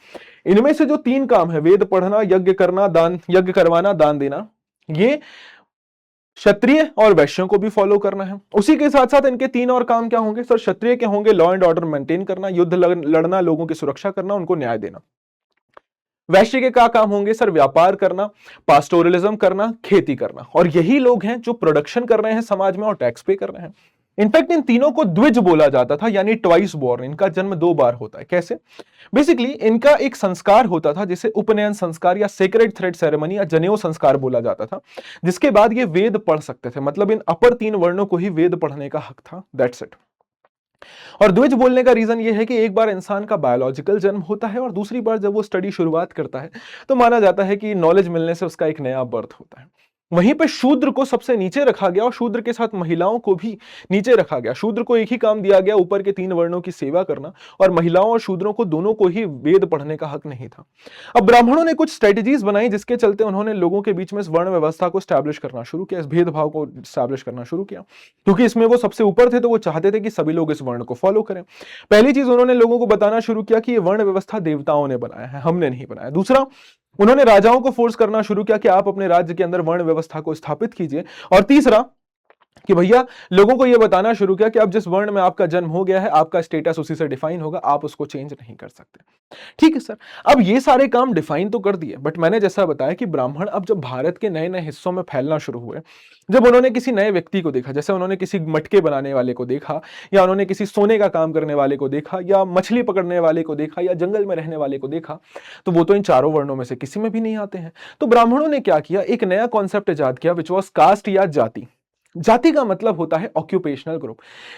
इनमें से जो 3 काम है, वेद पढ़ना, यज्ञ करना, दान, यज्ञ करवाना, दान देना, ये क्षत्रिय और वैश्यों को भी फॉलो करना है। उसी के साथ साथ इनके 3 और काम क्या होंगे सर? क्षत्रिय के होंगे लॉ एंड ऑर्डर मेंटेन करना, युद्ध लड़ना, लोगों की सुरक्षा करना, उनको न्याय देना। वैश्य के क्या काम होंगे सर? व्यापार करना, पास्टोरलिज्म करना, खेती करना। और यही लोग हैं जो प्रोडक्शन कर रहे हैं समाज में और टैक्स पे कर रहे हैं। इनफैक्ट इन तीनों को द्विज बोला जाता था, यानी ट्वाइस बॉर्न। इनका जन्म 2 बार होता है। कैसे? बेसिकली इनका एक संस्कार होता था जिसे उपनयन संस्कार या सेक्रेड थ्रेड सेरेमनी या जनेऊ संस्कार बोला जाता था, जिसके बाद ये वेद पढ़ सकते थे। मतलब इन अपर 3 वर्णों को ही वेद पढ़ने का हक था। That's it. और द्विज बोलने का रीजन ये है कि एक बार इंसान का बायोलॉजिकल जन्म होता है और दूसरी बार जब वो स्टडी शुरुआत करता है तो माना जाता है कि नॉलेज मिलने से उसका एक नया बर्थ होता है। वहीं पे शूद्र को सबसे नीचे रखा गया और शूद्र के साथ महिलाओं को भी नीचे रखा गया। शूद्र को एक ही काम दिया गया, ऊपर के 3 वर्णों की सेवा करना, और महिलाओं और शूद्रों को दोनों को ही वेद पढ़ने का हक नहीं था। अब ब्राह्मणों ने कुछ स्ट्रेटेजीज बनाई जिसके चलते उन्होंने लोगों के बीच में इस वर्ण व्यवस्था को स्टैब्लिश करना शुरू किया, इस भेदभाव को स्टैब्लिश करना शुरू किया। क्योंकि इसमें वो सबसे ऊपर थे तो वो चाहते थे कि सभी लोग इस वर्ण को फॉलो करें। पहली चीज उन्होंने लोगों को बताना शुरू किया कि ये वर्ण व्यवस्था देवताओं ने बनाया है, हमने नहीं बनाया। दूसरा, उन्होंने राजाओं को फोर्स करना शुरू किया कि आप अपने राज्य के अंदर वर्ण व्यवस्था को स्थापित कीजिए। और तीसरा कि भैया लोगों को यह बताना शुरू किया कि अब जिस वर्ण में आपका जन्म हो गया है आपका स्टेटस उसी से डिफाइन होगा, आप उसको चेंज नहीं कर सकते। ठीक है सर, अब ये सारे काम डिफाइन तो कर दिए, बट मैंने जैसा बताया कि ब्राह्मण अब जब भारत के नए नए हिस्सों में फैलना शुरू हुए, जब उन्होंने किसी नए व्यक्ति को देखा, जैसे उन्होंने किसी मटके बनाने वाले को देखा, या उन्होंने किसी सोने का काम करने वाले को देखा, या मछली पकड़ने वाले को देखा, या जंगल में रहने वाले को देखा, तो वो तो इन 4 वर्णों में से किसी में भी नहीं आते हैं। तो ब्राह्मणों ने क्या किया, एक नया कॉन्सेप्ट इजाद किया विच वॉज कास्ट या जाति। जाति का मतलब होता है ऑक्यूपेशनल ग्रुप,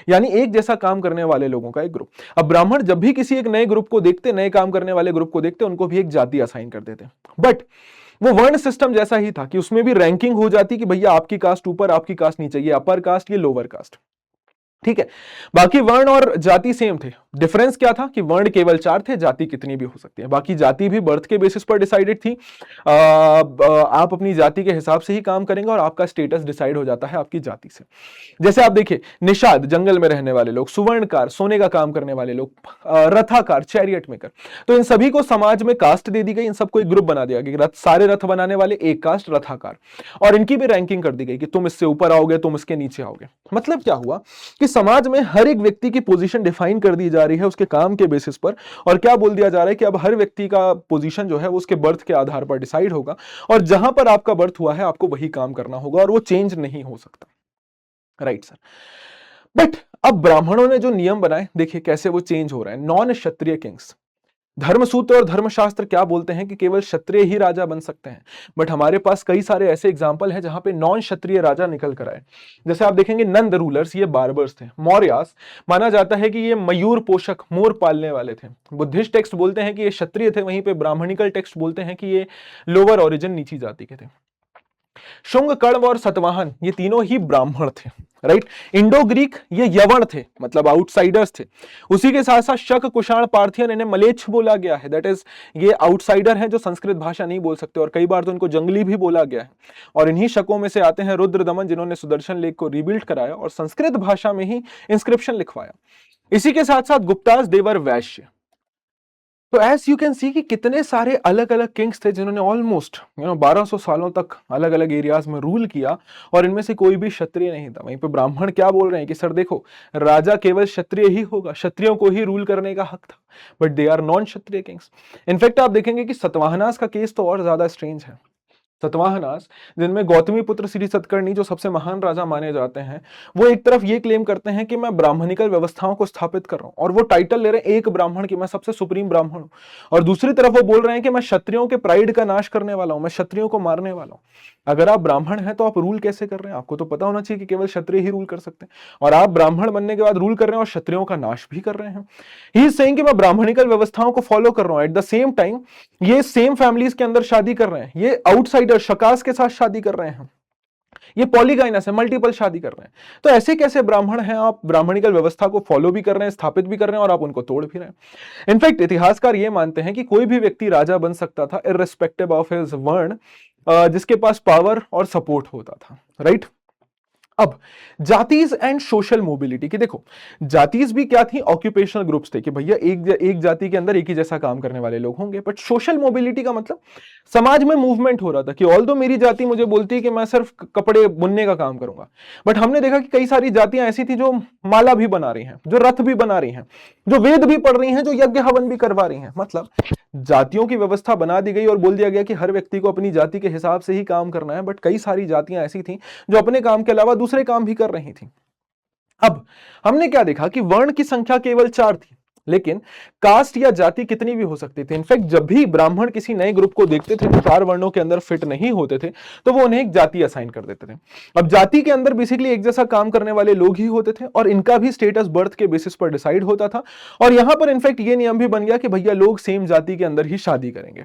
यानी एक जैसा काम करने वाले लोगों का एक ग्रुप। अब ब्राह्मण जब भी किसी एक नए ग्रुप को देखते, नए काम करने वाले ग्रुप को देखते, उनको भी एक जाति असाइन कर देते। बट वो वर्ण सिस्टम जैसा ही था कि उसमें भी रैंकिंग हो जाती कि भैया आपकी कास्ट ऊपर, आपकी कास्ट नीचे, ये अपर कास्ट, ये लोअर कास्ट। ठीक है, बाकी वर्ण और जाति सेम थे। डिफरेंस क्या था कि वर्ण केवल 4 थे, जाति कितनी भी हो सकती है। बाकी जाति भी बर्थ के बेसिस पर डिसाइडेड थी। आप अपनी जाति के हिसाब से ही काम करेंगे और आपका स्टेटस डिसाइड हो जाता है आपकी जाति से। जैसे आप देखिए, निषाद जंगल में रहने वाले लोग, सुवर्णकार सोने का काम करने वाले लोग, रथाकार चैरियट मेकर, तो इन सभी को समाज में कास्ट दे दी गई। इन सबको एक ग्रुप बना दिया गया, सारे रथ बनाने वाले एक कास्ट रथाकार, और इनकी भी रैंकिंग कर दी गई कि तुम इससे ऊपर आओगे, तुम इसके नीचे आओगे। मतलब क्या हुआ कि समाज में हर एक व्यक्ति की पोजीशन डिफाइन कर दी जा रही है उसके काम के बेसिस पर, और क्या बोल दिया जा रहा है कि अब हर व्यक्ति का पोजीशन जो है वो उसके बर्थ के आधार पर डिसाइड होगा, और जहां पर आपका बर्थ हुआ है आपको वही काम करना होगा और वो चेंज नहीं हो सकता। Right sir. बट अब ब्राह्मणों ने जो नियम बनाए, देखिए कैसे वो चेंज हो रहे हैं। नॉन क्षत्रिय किंग्स, धर्मसूत्र और धर्मशास्त्र क्या बोलते हैं कि केवल क्षत्रिय ही राजा बन सकते हैं, बट हमारे पास कई सारे ऐसे एग्जाम्पल हैं जहां पे नॉन क्षत्रिय राजा निकल कर आए। जैसे आप देखेंगे नंद रूलर्स, ये बार्बर्स थे। मौर्यास माना जाता है कि ये मयूर पोषक, मोर पालने वाले थे। बुद्धिस्ट टेक्स्ट बोलते हैं कि ये क्षत्रिय थे, वहीं पे ब्राह्मणिकल टेक्स्ट बोलते हैं कि ये लोअर ओरिजिन, नीची जाति के थे। शुंग, कण्व और सतवाहन ये तीनों ही ब्राह्मण थे। राइट। इंडो ग्रीक ये यवन थे, मतलब आउटसाइडर्स थे। उसी के साथ साथ शक, कुषाण, पार्थियन, इन्हें मलेच्छ बोला गया है। दैट इज ये आउटसाइडर हैं जो संस्कृत भाषा नहीं बोल सकते, और कई बार तो इनको जंगली भी बोला गया है। और इन्हीं शकों में से आते हैं रुद्र दमन, जिन्होंने सुदर्शन लेक को रिबिल्ड कराया और संस्कृत भाषा में ही इंस्क्रिप्शन लिखवाया। इसी के साथ साथ गुप्तास, देवर, वैश्य। तो एज यू कैन सी कि कितने सारे अलग अलग किंग्स थे जिन्होंने ऑलमोस्ट 1200 सालों तक अलग अलग एरियाज में रूल किया, और इनमें से कोई भी क्षत्रिय नहीं था। वहीं पे ब्राह्मण क्या बोल रहे हैं कि सर देखो, राजा केवल क्षत्रिय ही होगा, क्षत्रियों को ही रूल करने का हक था, but they are non Kshatriya kings. In fact आप देखेंगे कि सतवाहनास का केस तो और ज्यादा स्ट्रेंज है। सतवाहनास, जिनमें गौतमी पुत्र श्री सतकर्णी जो सबसे महान राजा माने जाते हैं, वो एक तरफ ये क्लेम करते हैं कि मैं ब्राह्मणिकल व्यवस्थाओं को स्थापित कर रहा हूं, और वो टाइटल ले रहे हैं एक ब्राह्मण की, मैं सबसे सुप्रीम ब्राह्मण हूं। और दूसरी तरफ वो बोल रहे हैं कि मैं क्षत्रियों के प्राइड का नाश करने वाला हूं, मैं क्षत्रियों को मारने वाला हूं। अगर आप ब्राह्मण हैं तो आप रूल कैसे कर रहे हैं? आपको तो पता होना चाहिए कि केवल क्षत्रिय ही रूल कर सकते हैं, और आप ब्राह्मण बनने के बाद रूल कर रहे हैं और क्षत्रियों का नाश भी कर रहे हैं। ही इज सेइंग कि मैं ब्राह्मणिकल व्यवस्थाओं को फॉलो कर रहा हूं, एट द सेम टाइम ये सेम फैमिलीज के अंदर शादी कर रहे हैं, ये आउटसाइडर शकास के साथ शादी कर रहे हैं, ये पॉलीगाइनस है, मल्टीपल शादी कर रहे हैं। तो ऐसे कैसे ब्राह्मण हैं? आप ब्राह्मणिकल व्यवस्था को फॉलो भी कर रहे हैं, स्थापित भी कर रहे हैं, और आप उनको तोड़ भी रहे हैं। इनफैक्ट इतिहासकार ये मानते हैं कि कोई भी व्यक्ति राजा बन सकता था इररिस्पेक्टिव ऑफ हिज वर्ण, जिसके पास पावर और सपोर्ट होता था। राइट। अब जातीज एंड सोशल मोबिलिटी की देखो, जातीज भी क्या थी? ऑक्यूपेशनल ग्रुप्स थे कि भैया एक जाति के अंदर एक ही जैसा काम करने वाले लोग होंगे। बट सोशल मोबिलिटी का मतलब समाज में मूवमेंट हो रहा था कि ऑल्दो मेरी जाति मुझे बोलती है कि मैं सिर्फ कपड़े बुनने का काम करूंगा, बट हमने देखा कि कई सारी जातियां ऐसी थी जो माला भी बना रही हैं, जो रथ भी बना रही हैं, जो वेद भी पढ़ रही हैं, जो यज्ञ हवन भी करवा रही हैं। मतलब जातियों की व्यवस्था बना दी गई और बोल दिया गया कि हर व्यक्ति को अपनी जाति के हिसाब से ही काम करना है। बट कई सारी जातियां ऐसी थी जो अपने काम के अलावा दूसरे काम भी कर रही थी। अब हमने क्या देखा कि वर्ण की संख्या केवल 4 थी, लेकिन कास्ट या जाति कितनी भी हो सकती थी। इनफैक्ट जब भी ब्राह्मण किसी नए ग्रुप को देखते थे जो 4 वर्णों के अंदर फिट नहीं होते थे, तो वो उन्हें एक जाति असाइन कर देते थे। अब जाति के अंदर बेसिकली एक जैसा काम करने वाले लोग ही होते थे, और इनका भी स्टेटस बर्थ के बेसिस पर डिसाइड होता था। और यहां पर इनफैक्ट ये नियम भी बन गया कि भैया लोग सेम जाति के अंदर ही शादी करेंगे।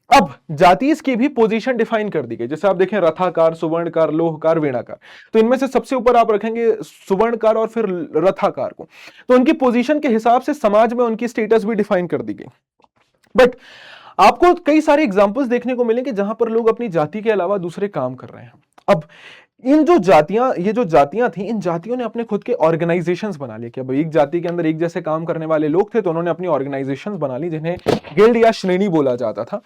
अब जातीज की भी पोजीशन डिफाइन कर दी गई। जैसे आप देखें रथाकार, सुवर्णकार, लोहकार, वीणाकार, तो इनमें से सबसे ऊपर आप रखेंगे सुवर्णकार और फिर रथाकार को। तो उनकी पोजीशन के हिसाब से समाज में उनकी स्टेटस भी डिफाइन कर दी गई। बट आपको कई सारे एग्जांपल्स देखने को मिलेंगे जहां पर लोग अपनी जाति के अलावा दूसरे काम कर रहे हैं। अब इन जो जातियां, ये जो जातियां थी, इन जातियों ने अपने खुद के ऑर्गेनाइजेशंस बना लिए कि अब एक जाति के अंदर एक जैसे काम करने वाले लोग थे, तो उन्होंने अपनी ऑर्गेनाइजेशंस बना ली जिन्हें गिल्ड या श्रेणी बोला जाता था।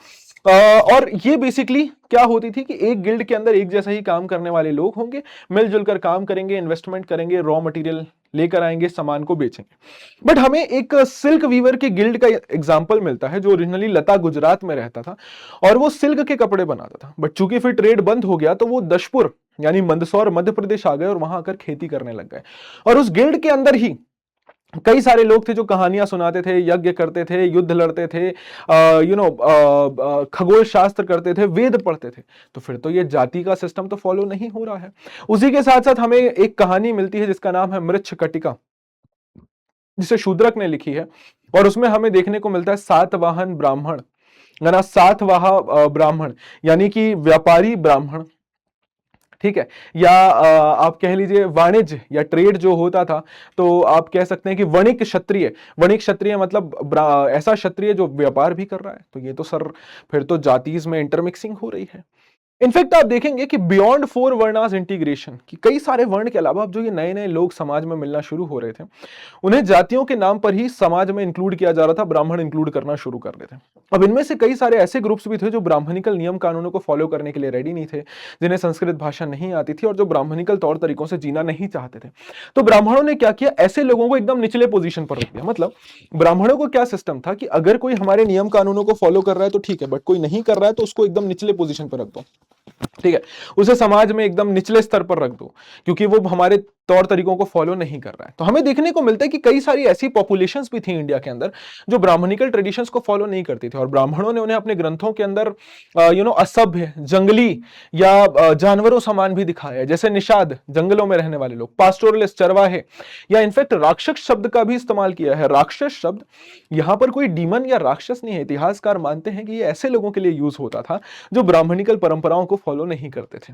और ये बेसिकली क्या होती थी कि एक गिल्ड के अंदर एक जैसा ही काम करने वाले लोग होंगे, मिलजुल कर काम करेंगे, इन्वेस्टमेंट करेंगे, रॉ मटेरियल लेकर आएंगे, सामान को बेचेंगे। बट हमें एक सिल्क वीवर के गिल्ड का एग्जांपल मिलता है जो ओरिजिनली लता गुजरात में रहता था, और वो सिल्क के कपड़े बनाता था। बट चूंकि फिर ट्रेड बंद हो गया तो वो दशपुर यानी मंदसौर मध्य प्रदेश आ गए और वहां आकर खेती करने लग गए। और उस गिल्ड के अंदर ही कई सारे लोग थे जो कहानियां सुनाते थे, यज्ञ करते थे, युद्ध लड़ते थे, खगोल शास्त्र करते थे, वेद पढ़ते थे। तो फिर तो ये जाति का सिस्टम तो फॉलो नहीं हो रहा है। उसी के साथ साथ हमें एक कहानी मिलती है जिसका नाम है मृच्छकटिका, जिसे शूद्रक ने लिखी है, और उसमें हमें देखने को मिलता है सातवाहन ब्राह्मण, सातवाह ब्राह्मण यानी कि व्यापारी ब्राह्मण, ठीक है, या आप कह लीजिए वाणिज्य या ट्रेड जो होता था, तो आप कह सकते हैं कि वणिक क्षत्रिय। वणिक क्षत्रिय मतलब ऐसा क्षत्रिय जो व्यापार भी कर रहा है। तो ये तो सर फिर तो जातीज में इंटरमिक्सिंग हो रही है। इनफैक्ट आप देखेंगे कि बियॉन्ड फोर वर्णास इंटीग्रेशन की कई सारे वर्ण के अलावा अब जो ये नए नए लोग समाज में मिलना शुरू हो रहे थे, उन्हें जातियों के नाम पर ही समाज में इंक्लूड किया जा रहा था, ब्राह्मण इंक्लूड करना शुरू कर रहे थे। अब इनमें से कई सारे ऐसे ग्रुप्स भी थे जो ब्राह्मणिकल नियम कानूनों को फॉलो करने के लिए रेडी नहीं थे, जिन्हें संस्कृत भाषा नहीं आती थी और जो ब्राह्मणिकल तौर तरीकों से जीना नहीं चाहते थे। तो ब्राह्मणों ने क्या किया, ऐसे लोगों को एकदम निचले पोजीशन पर रख दिया। मतलब ब्राह्मणों को क्या सिस्टम था कि अगर कोई हमारे नियम कानूनों को फॉलो कर रहा है तो ठीक है, बट कोई नहीं कर रहा है तो उसको एकदम निचले पोजीशन पर रख दो, ठीक है, उसे समाज में एकदम निचले स्तर पर रख दो, क्योंकि वो हमारे तौर तरीकों को फॉलो नहीं कर रहा है। तो हमें देखने को मिलता है कि कई सारी ऐसी पॉपुलेशंस भी थी इंडिया के अंदर जो ब्राह्मणिकल ट्रेडिशंस को फॉलो नहीं करती थी, और ब्राह्मणों ने उन्हें अपने ग्रंथों के अंदर असभ्य, जंगली या जानवरों समान भी दिखाया है। जैसे निषाद, जंगलों में रहने वाले लोग, पास्टोरलिस्ट, चरवाहे, या इनफैक्ट राक्षस शब्द का भी इस्तेमाल किया है। राक्षस शब्द यहां पर कोई डीमन या राक्षस नहीं है, इतिहासकार मानते हैं कि ये ऐसे लोगों के लिए यूज होता था जो ब्राह्मणिकल परंपराओं को फॉलो नहीं करते थे।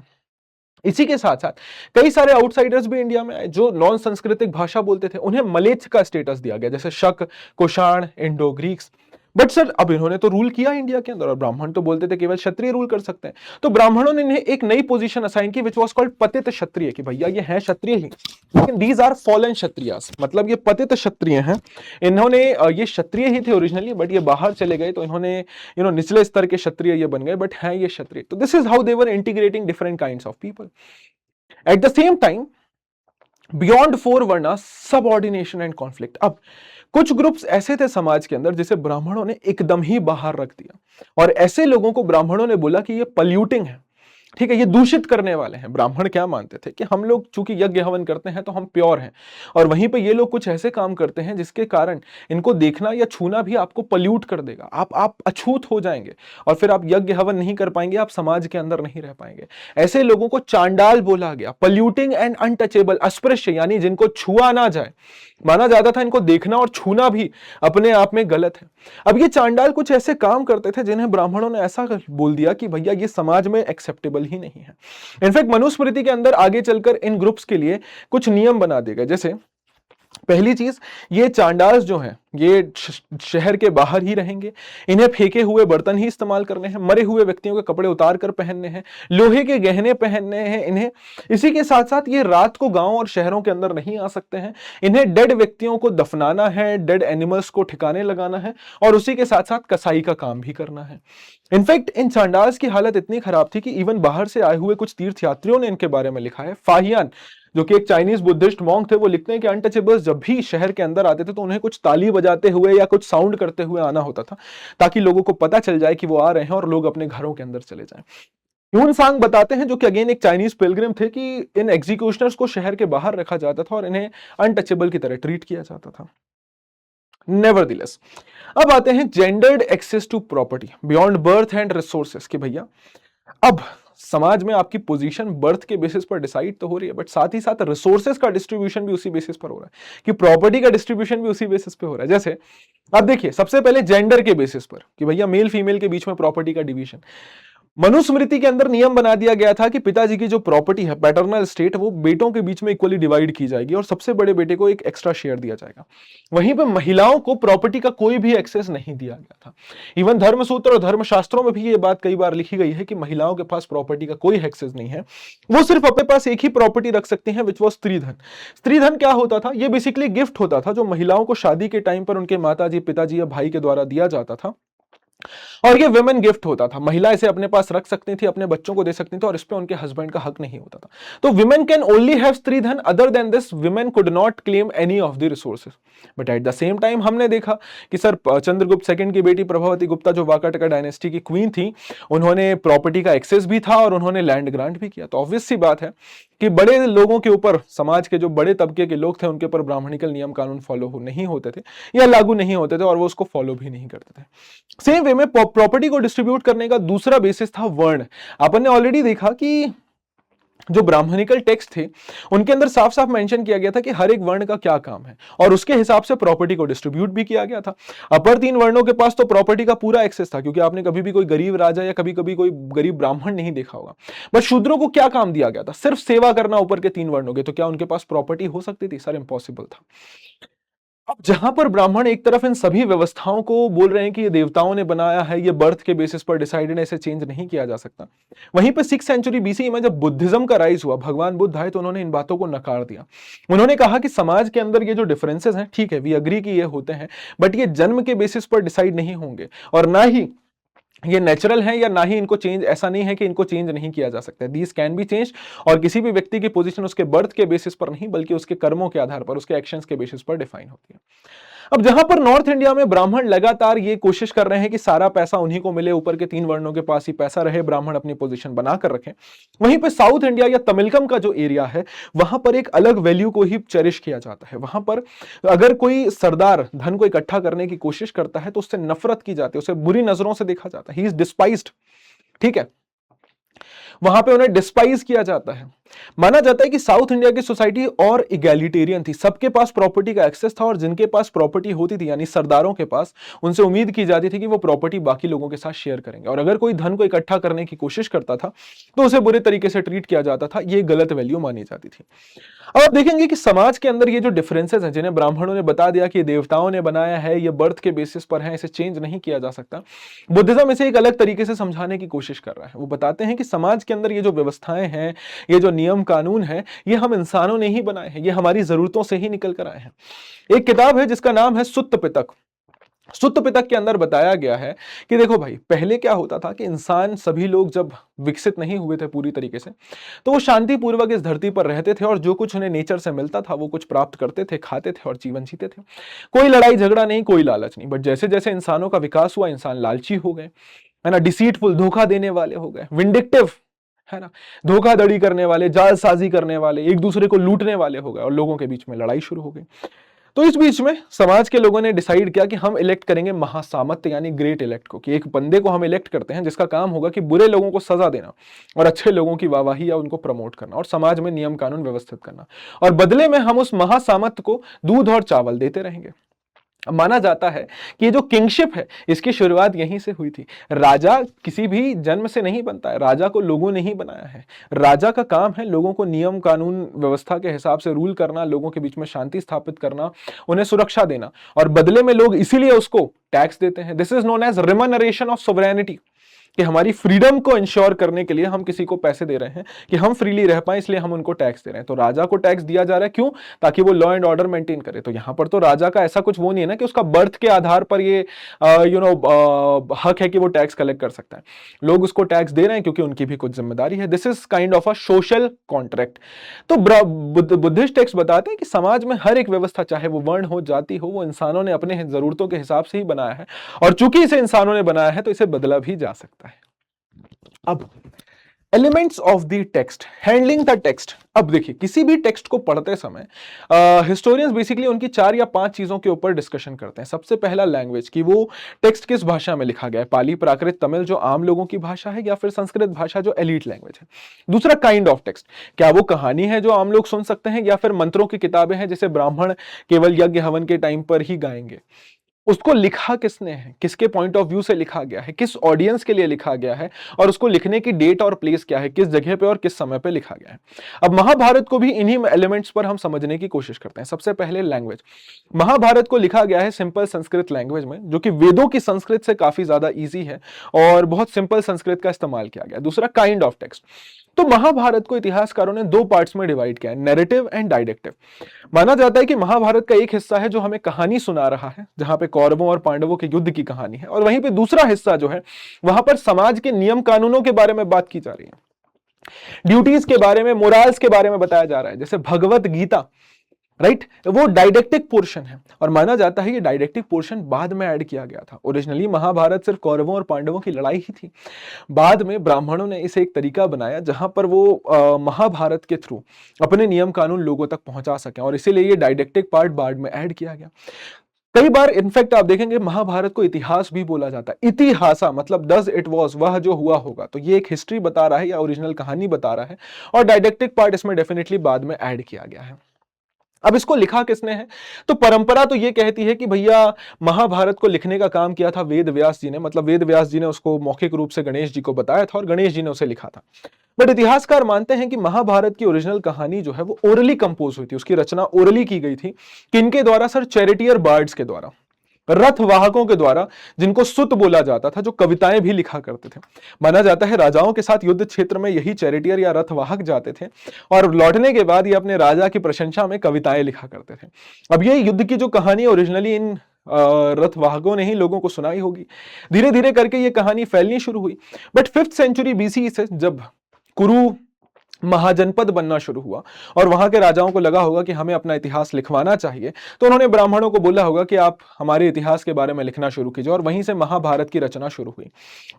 इसी के साथ साथ कई सारे आउटसाइडर्स भी इंडिया में आए जो नॉन सांस्कृतिक भाषा बोलते थे, उन्हें मलेच्छ का स्टेटस दिया गया, जैसे शक, Kushan, Indo Greeks. But sir अब इन्होंने तो रूल किया इंडिया के अंदर, और ब्राह्मण तो बोलते थे केवल क्षत्रिय रूल कर सकते हैं। तो ब्राह्मणों ने इन्हें एक नई पोजीशन असाइन की विच वाज कॉल्ड पतित क्षत्रिय, कि भैया ये हैं क्षत्रिय ही, लेकिन दीज आर फॉलन क्षत्रियास, मतलब ये पतित क्षत्रिय हैं। इन्होंने ये क्षत्रिय ही थे ओरिजिनली, बट ये बाहर चले गए तो इन्होंने निचले स्तर के क्षत्रिय ये बन गए, बट हैं ये क्षत्रिय। तो this is how they were integrating different kinds of people. At the same time beyond four varna subordination and conflict. अब कुछ ग्रुप्स ऐसे थे समाज के अंदर जिसे ब्राह्मणों ने एकदम ही बाहर रख दिया, और ऐसे लोगों को ब्राह्मणों ने बोला कि ये पल्यूटिंग है, ठीक है, ये दूषित करने वाले हैं। ब्राह्मण क्या मानते थे कि हम लोग चूंकि यज्ञ हवन करते हैं तो हम प्योर हैं, और वहीं पे ये लोग कुछ ऐसे काम करते हैं जिसके कारण इनको देखना या छूना भी आपको पल्यूट कर देगा, आप अछूत हो जाएंगे, और फिर आप यज्ञ हवन नहीं कर पाएंगे, आप समाज के अंदर नहीं रह पाएंगे। ऐसे लोगों को चांडाल बोला गया, पल्यूटिंग एंड अनटचेबल, अस्पृश्य, यानी जिनको छुआ ना जाए। माना जाता था इनको देखना और छूना भी अपने आप में गलत है। अब ये चांडाल कुछ ऐसे काम करते थे जिन्हें ब्राह्मणों ने ऐसा बोल दिया कि भैया ये समाज में एक्सेप्टेबल ही नहीं है। इनफैक्ट मनुस्मृति के अंदर आगे चलकर इन ग्रुप्स के लिए कुछ नियम बना दिए गए। जैसे पहली चीज, ये चांडाल्स जो हैं ये शहर के बाहर ही रहेंगे, इन्हें फेंके हुए बर्तन ही इस्तेमाल करने हैं, मरे हुए व्यक्तियों के कपड़े उतार कर पहनने हैं, लोहे के गहने पहनने हैं इन्हें। इसी के साथ साथ ये रात को गांव और शहरों के अंदर नहीं आ सकते हैं, इन्हें डेड व्यक्तियों को दफनाना है, डेड एनिमल्स को ठिकाने लगाना है, और उसी के साथ साथ कसाई का काम भी करना है। इनफैक्ट इन चांडाल्स की हालत इतनी खराब थी कि इवन बाहर से आए हुए कुछ तीर्थयात्रियों ने इनके बारे में लिखा है। फाहियान, जो कि एक चाइनीज बुद्धिस्ट मॉन्क थे, वो लिखते हैं कि अनटचेबल्स जब भी शहर के अंदर आते थे तो उन्हें कुछ ताली बजाते हुए या कुछ साउंड करते हुए आना होता था, ताकि लोगों को पता चल जाए कि वो आ रहे हैं और लोग अपने घरों के अंदर चले जाएं। ह्यून सांग बताते हैं, जो कि अगेन एक चाइनीज पिलग्रिम थे, कि इन एग्जीक्यूशनर्स को शहर के बाहर रखा जाता था और इन्हें अनटचेबल की तरह ट्रीट किया जाता था। नेवरदिलेस, अब आते हैं gendered access to property beyond birth and resources, कि भैया अब समाज में आपकी पोजीशन बर्थ के बेसिस पर डिसाइड तो हो रही है, बट साथ ही साथ रिसोर्सेज का डिस्ट्रीब्यूशन भी उसी बेसिस पर हो रहा है, कि प्रॉपर्टी का डिस्ट्रीब्यूशन भी उसी बेसिस पे हो रहा है। जैसे आप देखिए, सबसे पहले जेंडर के बेसिस पर, कि भैया मेल फीमेल के बीच में प्रॉपर्टी का डिवीजन। मनुस्मृति के अंदर नियम बना दिया गया था कि पिताजी की जो प्रॉपर्टी है, पैटर्नल स्टेट, वो बेटों के बीच में इक्वली डिवाइड की जाएगी और सबसे बड़े बेटे को एक एक्स्ट्रा शेयर दिया जाएगा। वहीं पे महिलाओं को प्रॉपर्टी का कोई भी एक्सेस नहीं दिया गया था। इवन धर्मसूत्र और धर्मशास्त्रों में भी ये बात कई बार लिखी गई है कि महिलाओं के पास प्रॉपर्टी का कोई एक्सेस नहीं है, वो सिर्फ अपने पास एक ही प्रॉपर्टी रख सकती हैं, विच वॉज स्त्रीधन। स्त्रीधन क्या होता था? ये बेसिकली गिफ्ट होता था जो महिलाओं को शादी के टाइम पर उनके माताजी, पिताजी या भाई के द्वारा दिया जाता था, और ये विमेन गिफ्ट होता था। महिला इसे अपने पास रख सकती थी, अपने बच्चों को दे सकती थी, और इस पे उनके हस्बैंड का हक नहीं होता था। तो women can only have stridhan, other than this women could not claim any of the resources. But at the same time हमने देखा कि सर चंद्रगुप्त सेकंड की बेटी प्रभावती गुप्ता, जो वाकाटका डायनेस्टी की क्वीन थी, उन्होंने प्रॉपर्टी का एक्सेस भी था और उन्होंने लैंड ग्रांट भी किया। तो ऑब्वियस सी बात है कि बड़े लोगों के ऊपर, समाज के जो बड़े तबके के लोग थे, उनके ऊपर ब्राह्मणिकल नियम कानून फॉलो नहीं होते थे या लागू नहीं होते थे, और वो उसको फॉलो भी नहीं करते थे। सेम वे में प्रॉपर्टी को डिस्ट्रीब्यूट करने का दूसरा बेसिस था वर्ण। अपन ने ऑलरेडी देखा कि जो ब्राह्मणिकल टेक्स्ट थे उनके अंदर साफ साफ मेंशन किया गया था कि हर एक वर्ण का क्या काम है, और उसके हिसाब से प्रॉपर्टी को डिस्ट्रीब्यूट भी किया गया था। अपर 3 वर्णों के पास तो प्रॉपर्टी का पूरा एक्सेस था, क्योंकि आपने कभी भी कोई गरीब राजा या कभी कभी कोई गरीब ब्राह्मण नहीं देखा होगा। बट शूद्रों को क्या काम दिया गया था? सिर्फ सेवा करना ऊपर के 3 वर्णों के। तो क्या उनके पास प्रॉपर्टी हो सकती थी? सर इम्पॉसिबल था। अब जहां पर ब्राह्मण एक तरफ इन सभी व्यवस्थाओं को बोल रहे हैं कि ये देवताओं ने बनाया है, ये बर्थ के बेसिस पर डिसाइडेड, ऐसे चेंज नहीं किया जा सकता, वहीं पे 6th सेंचुरी बीसी में जब बुद्धिज्म का राइज हुआ, भगवान बुद्ध आए, तो उन्होंने इन बातों को नकार दिया। उन्होंने कहा कि समाज के अंदर ये जो डिफरेंसेस हैं, ठीक है, वी अग्री कि ये होते हैं, बट ये जन्म के बेसिस पर डिसाइड नहीं होंगे, और ना ही ये नेचुरल है, या ना ही इनको चेंज, ऐसा नहीं है कि इनको चेंज नहीं किया जा सकता है, दीज कैन बी चेंज। और किसी भी व्यक्ति की पोजीशन उसके बर्थ के बेसिस पर नहीं, बल्कि उसके कर्मों के आधार पर, उसके एक्शंस के बेसिस पर डिफाइन होती है। अब जहां पर नॉर्थ इंडिया में ब्राह्मण लगातार ये कोशिश कर रहे हैं कि सारा पैसा उन्हीं को मिले, ऊपर के 3 वर्णों के पास ही पैसा रहे, ब्राह्मण अपनी पोजीशन बनाकर रखें, वहीं पे साउथ इंडिया या तमिलकम का जो एरिया है, वहां पर एक अलग वैल्यू को ही चेरिश किया जाता है। वहां पर अगर कोई सरदार धन को इकट्ठा करने की कोशिश करता है तो उससे नफरत की जाती है, उसे बुरी नजरों से देखा जाता है, ही इज डिस्पाइज्ड, ठीक है, वहां पे उन्हें डिस्पाइज किया जाता है। माना जाता है कि साउथ इंडिया की सोसाइटी और इगैलिटेरियन थी, सबके पास प्रॉपर्टी का एक्सेस था, और जिनके पास प्रॉपर्टी होती थी, यानी सरदारों के पास, उनसे उम्मीद की जाती थी कि वो प्रॉपर्टी बाकी लोगों के साथ शेयर करेंगे, और अगर कोई धन को इकट्ठा करने की कोशिश करता था तो उसे बुरे तरीके से ट्रीट किया जाता था, ये गलत वैल्यू मानी जाती थी। अब आप देखेंगे कि समाज के अंदर ये जो डिफरेंसेस हैं, जिन्हें ब्राह्मणों ने बता दिया कि देवताओं ने बनाया है, ये बर्थ के बेसिस पर है, इसे चेंज नहीं किया जा सकता, बुद्धिज्म इसे एक अलग तरीके से समझाने की कोशिश कर रहा है। वो बताते हैं कि समाज के अंदर ये जो व्यवस्थाएं हैं, ये जो नियम कानून है, ये हम इंसानों ने ही बनाए हैं, ये हमारी जरूरतों से ही निकल कर आए हैं। एक किताब है जिसका नाम है सुत्त पिटक। सुत्त पिटक के अंदर बताया गया है कि देखो भाई, पहले क्या होता था कि इंसान, सभी लोग जब विकसित नहीं हुए थे पूरी तरीके से, तो वो शांतिपूर्वक इस धरती पर रहते थे, और जो कुछ उन्हें नेचर से मिलता था वो कुछ प्राप्त करते थे, खाते थे और जीवन जीते थे। कोई लड़ाई झगड़ा नहीं, कोई लालच नहीं। बट जैसे जैसे इंसानों का विकास हुआ, इंसान लालची हो गए, है ना, डिसीटफुल, धोखा देने वाले हो गए, विंडिक्टिव, है ना, धोखाधड़ी करने वाले, जालसाजी करने वाले, एक दूसरे को लूटने वाले हो गए, और लोगों के बीच में लड़ाई शुरू हो गई। तो इस बीच में समाज के लोगों ने डिसाइड किया कि हम इलेक्ट करेंगे महासामंत, यानी ग्रेट इलेक्ट को, कि एक बंदे को हम इलेक्ट करते हैं जिसका काम होगा कि बुरे लोगों को सजा देना और अच्छे लोगों की वाहवाही या उनको प्रमोट करना, और समाज में नियम कानून व्यवस्थित करना, और बदले में हम उस महासामंत को दूध और चावल देते रहेंगे। माना जाता है कि ये जो किंगशिप है, इसकी शुरुआत यहीं से हुई थी। राजा किसी भी जन्म से नहीं बनता है, राजा को लोगों ने ही बनाया है। राजा का काम है लोगों को नियम कानून व्यवस्था के हिसाब से रूल करना, लोगों के बीच में शांति स्थापित करना, उन्हें सुरक्षा देना, और बदले में लोग इसीलिए उसको टैक्स देते हैं। This is known as remuneration of sovereignty, कि हमारी फ्रीडम को इंश्योर करने के लिए हम किसी को पैसे दे रहे हैं कि हम फ्रीली रह पाए, इसलिए हम उनको टैक्स दे रहे हैं। तो राजा को टैक्स दिया जा रहा है, क्यों? ताकि वो लॉ एंड ऑर्डर मेंटेन करे। तो यहां पर तो राजा का ऐसा कुछ वो नहीं है ना कि उसका बर्थ के आधार पर ये हक है कि वो टैक्स कलेक्ट कर सकता है। लोग उसको टैक्स दे रहे हैं क्योंकि उनकी भी कुछ जिम्मेदारी है। This is kind of a social contract. तो बुद्धिस्ट टेक्स्ट बताते हैं कि समाज में हर एक व्यवस्था, चाहे वो वर्ण हो, जाति हो, वो इंसानों ने अपने जरूरतों के हिसाब से ही बनाया है, और चूंकि इसे इंसानों ने बनाया है तो इसे बदला भी जा सकता है। अब elements of the text, handling the text. अब देखिए, किसी भी टेक्स्ट को पढ़ते समय हिस्टोरियंस बेसिकली उनकी 4 या 5 चीजों के ऊपर डिस्कशन करते हैं। सबसे पहला लैंग्वेज, कि वो टेक्स्ट किस भाषा में लिखा गया है, पाली, प्राकृत, तमिल जो आम लोगों की भाषा है, या फिर संस्कृत भाषा जो एलीट लैंग्वेज है। दूसरा, काइंड ऑफ टेक्स्ट, क्या वो कहानी है जो आम लोग सुन सकते हैं, या फिर मंत्रों की किताबें हैं जिसे ब्राह्मण केवल यज्ञ हवन के टाइम पर ही गाएंगे। उसको लिखा किसने है, किसके पॉइंट ऑफ व्यू से लिखा गया है, किस ऑडियंस के लिए लिखा गया है, और उसको लिखने की डेट और प्लेस क्या है, किस जगह पे और किस समय पे लिखा गया है। अब महाभारत को भी इन्हीं एलिमेंट्स पर हम समझने की कोशिश करते हैं। सबसे पहले लैंग्वेज, महाभारत को लिखा गया है सिंपल संस्कृत लैंग्वेज में, जो कि वेदों की संस्कृत से काफी ज्यादा ईजी है, और बहुत सिंपल संस्कृत का इस्तेमाल किया गया। दूसरा, काइंड ऑफ टेक्स्ट, तो महाभारत को इतिहासकारों ने 2 पार्ट्स में डिवाइड किया है, नैरेटिव एंड डायडेक्टिव। माना जाता है कि महाभारत का एक हिस्सा है जो हमें कहानी सुना रहा है, जहां पे कौरवों और पांडवों के युद्ध की कहानी है, और वहीं पे दूसरा हिस्सा जो है, वहां पर समाज के नियम कानूनों के बारे में बात की जा रही है, ड्यूटीज के बारे में, मोरल्स के बारे में बताया जा रहा है, जैसे भगवत गीता, राइट, वो डायडेक्टिक पोर्शन है। और माना जाता है ये डायडेक्टिक पोर्शन बाद में ऐड किया गया था। ओरिजिनली महाभारत सिर्फ कौरवों और पांडवों की लड़ाई ही थी। बाद में ब्राह्मणों ने इसे एक तरीका बनाया जहां पर वो महाभारत के थ्रू अपने नियम कानून लोगों तक पहुंचा सके, और इसीलिए ये डायडेक्टिक पार्ट बाद में ऐड किया गया। कई बार इनफैक्ट आप देखेंगे महाभारत को इतिहास भी बोला जाता है। इतिहासा मतलब डज इट वाज, वह जो हुआ होगा। तो ये एक हिस्ट्री बता रहा है या ओरिजिनल कहानी बता रहा है, और डायडेक्टिक पार्ट इसमें डेफिनेटली बाद में ऐड किया गया है। अब इसको लिखा किसने है? तो परंपरा तो ये कहती है कि भैया महाभारत को लिखने का काम किया था वेद व्यास जी ने, मतलब वेद व्यास जी ने उसको मौखिक रूप से गणेश जी को बताया था और गणेश जी ने उसे लिखा था। बट इतिहासकार मानते हैं कि महाभारत की ओरिजिनल कहानी जो है वो ओरली कंपोज हुई थी, उसकी रचना ओरली की गई थी। किनके द्वारा सर? चैरिटियर बर्ड्स के द्वारा, रथ वाहकों के द्वारा, जिनको सुत बोला जाता था, जो कविताएं भी लिखा करते थे। माना जाता है राजाओं के साथ युद्ध क्षेत्र में यही चैरिटियर या रथवाहक जाते थे और लौटने के बाद ये अपने राजा की प्रशंसा में कविताएं लिखा करते थे। अब ये युद्ध की जो कहानी ओरिजिनली इन रथवाहकों ने ही लोगों को सुनाई होगी। धीरे धीरे करके ये कहानी फैलनी शुरू हुई। बट 5th सेंचुरी बीसी से जब कुरु महाजनपद बनना शुरू हुआ और वहां के राजाओं को लगा होगा कि हमें अपना इतिहास लिखवाना चाहिए, तो उन्होंने ब्राह्मणों को बोला होगा कि आप हमारे इतिहास के बारे में लिखना शुरू कीजिए और वहीं से महाभारत की रचना शुरू हुई।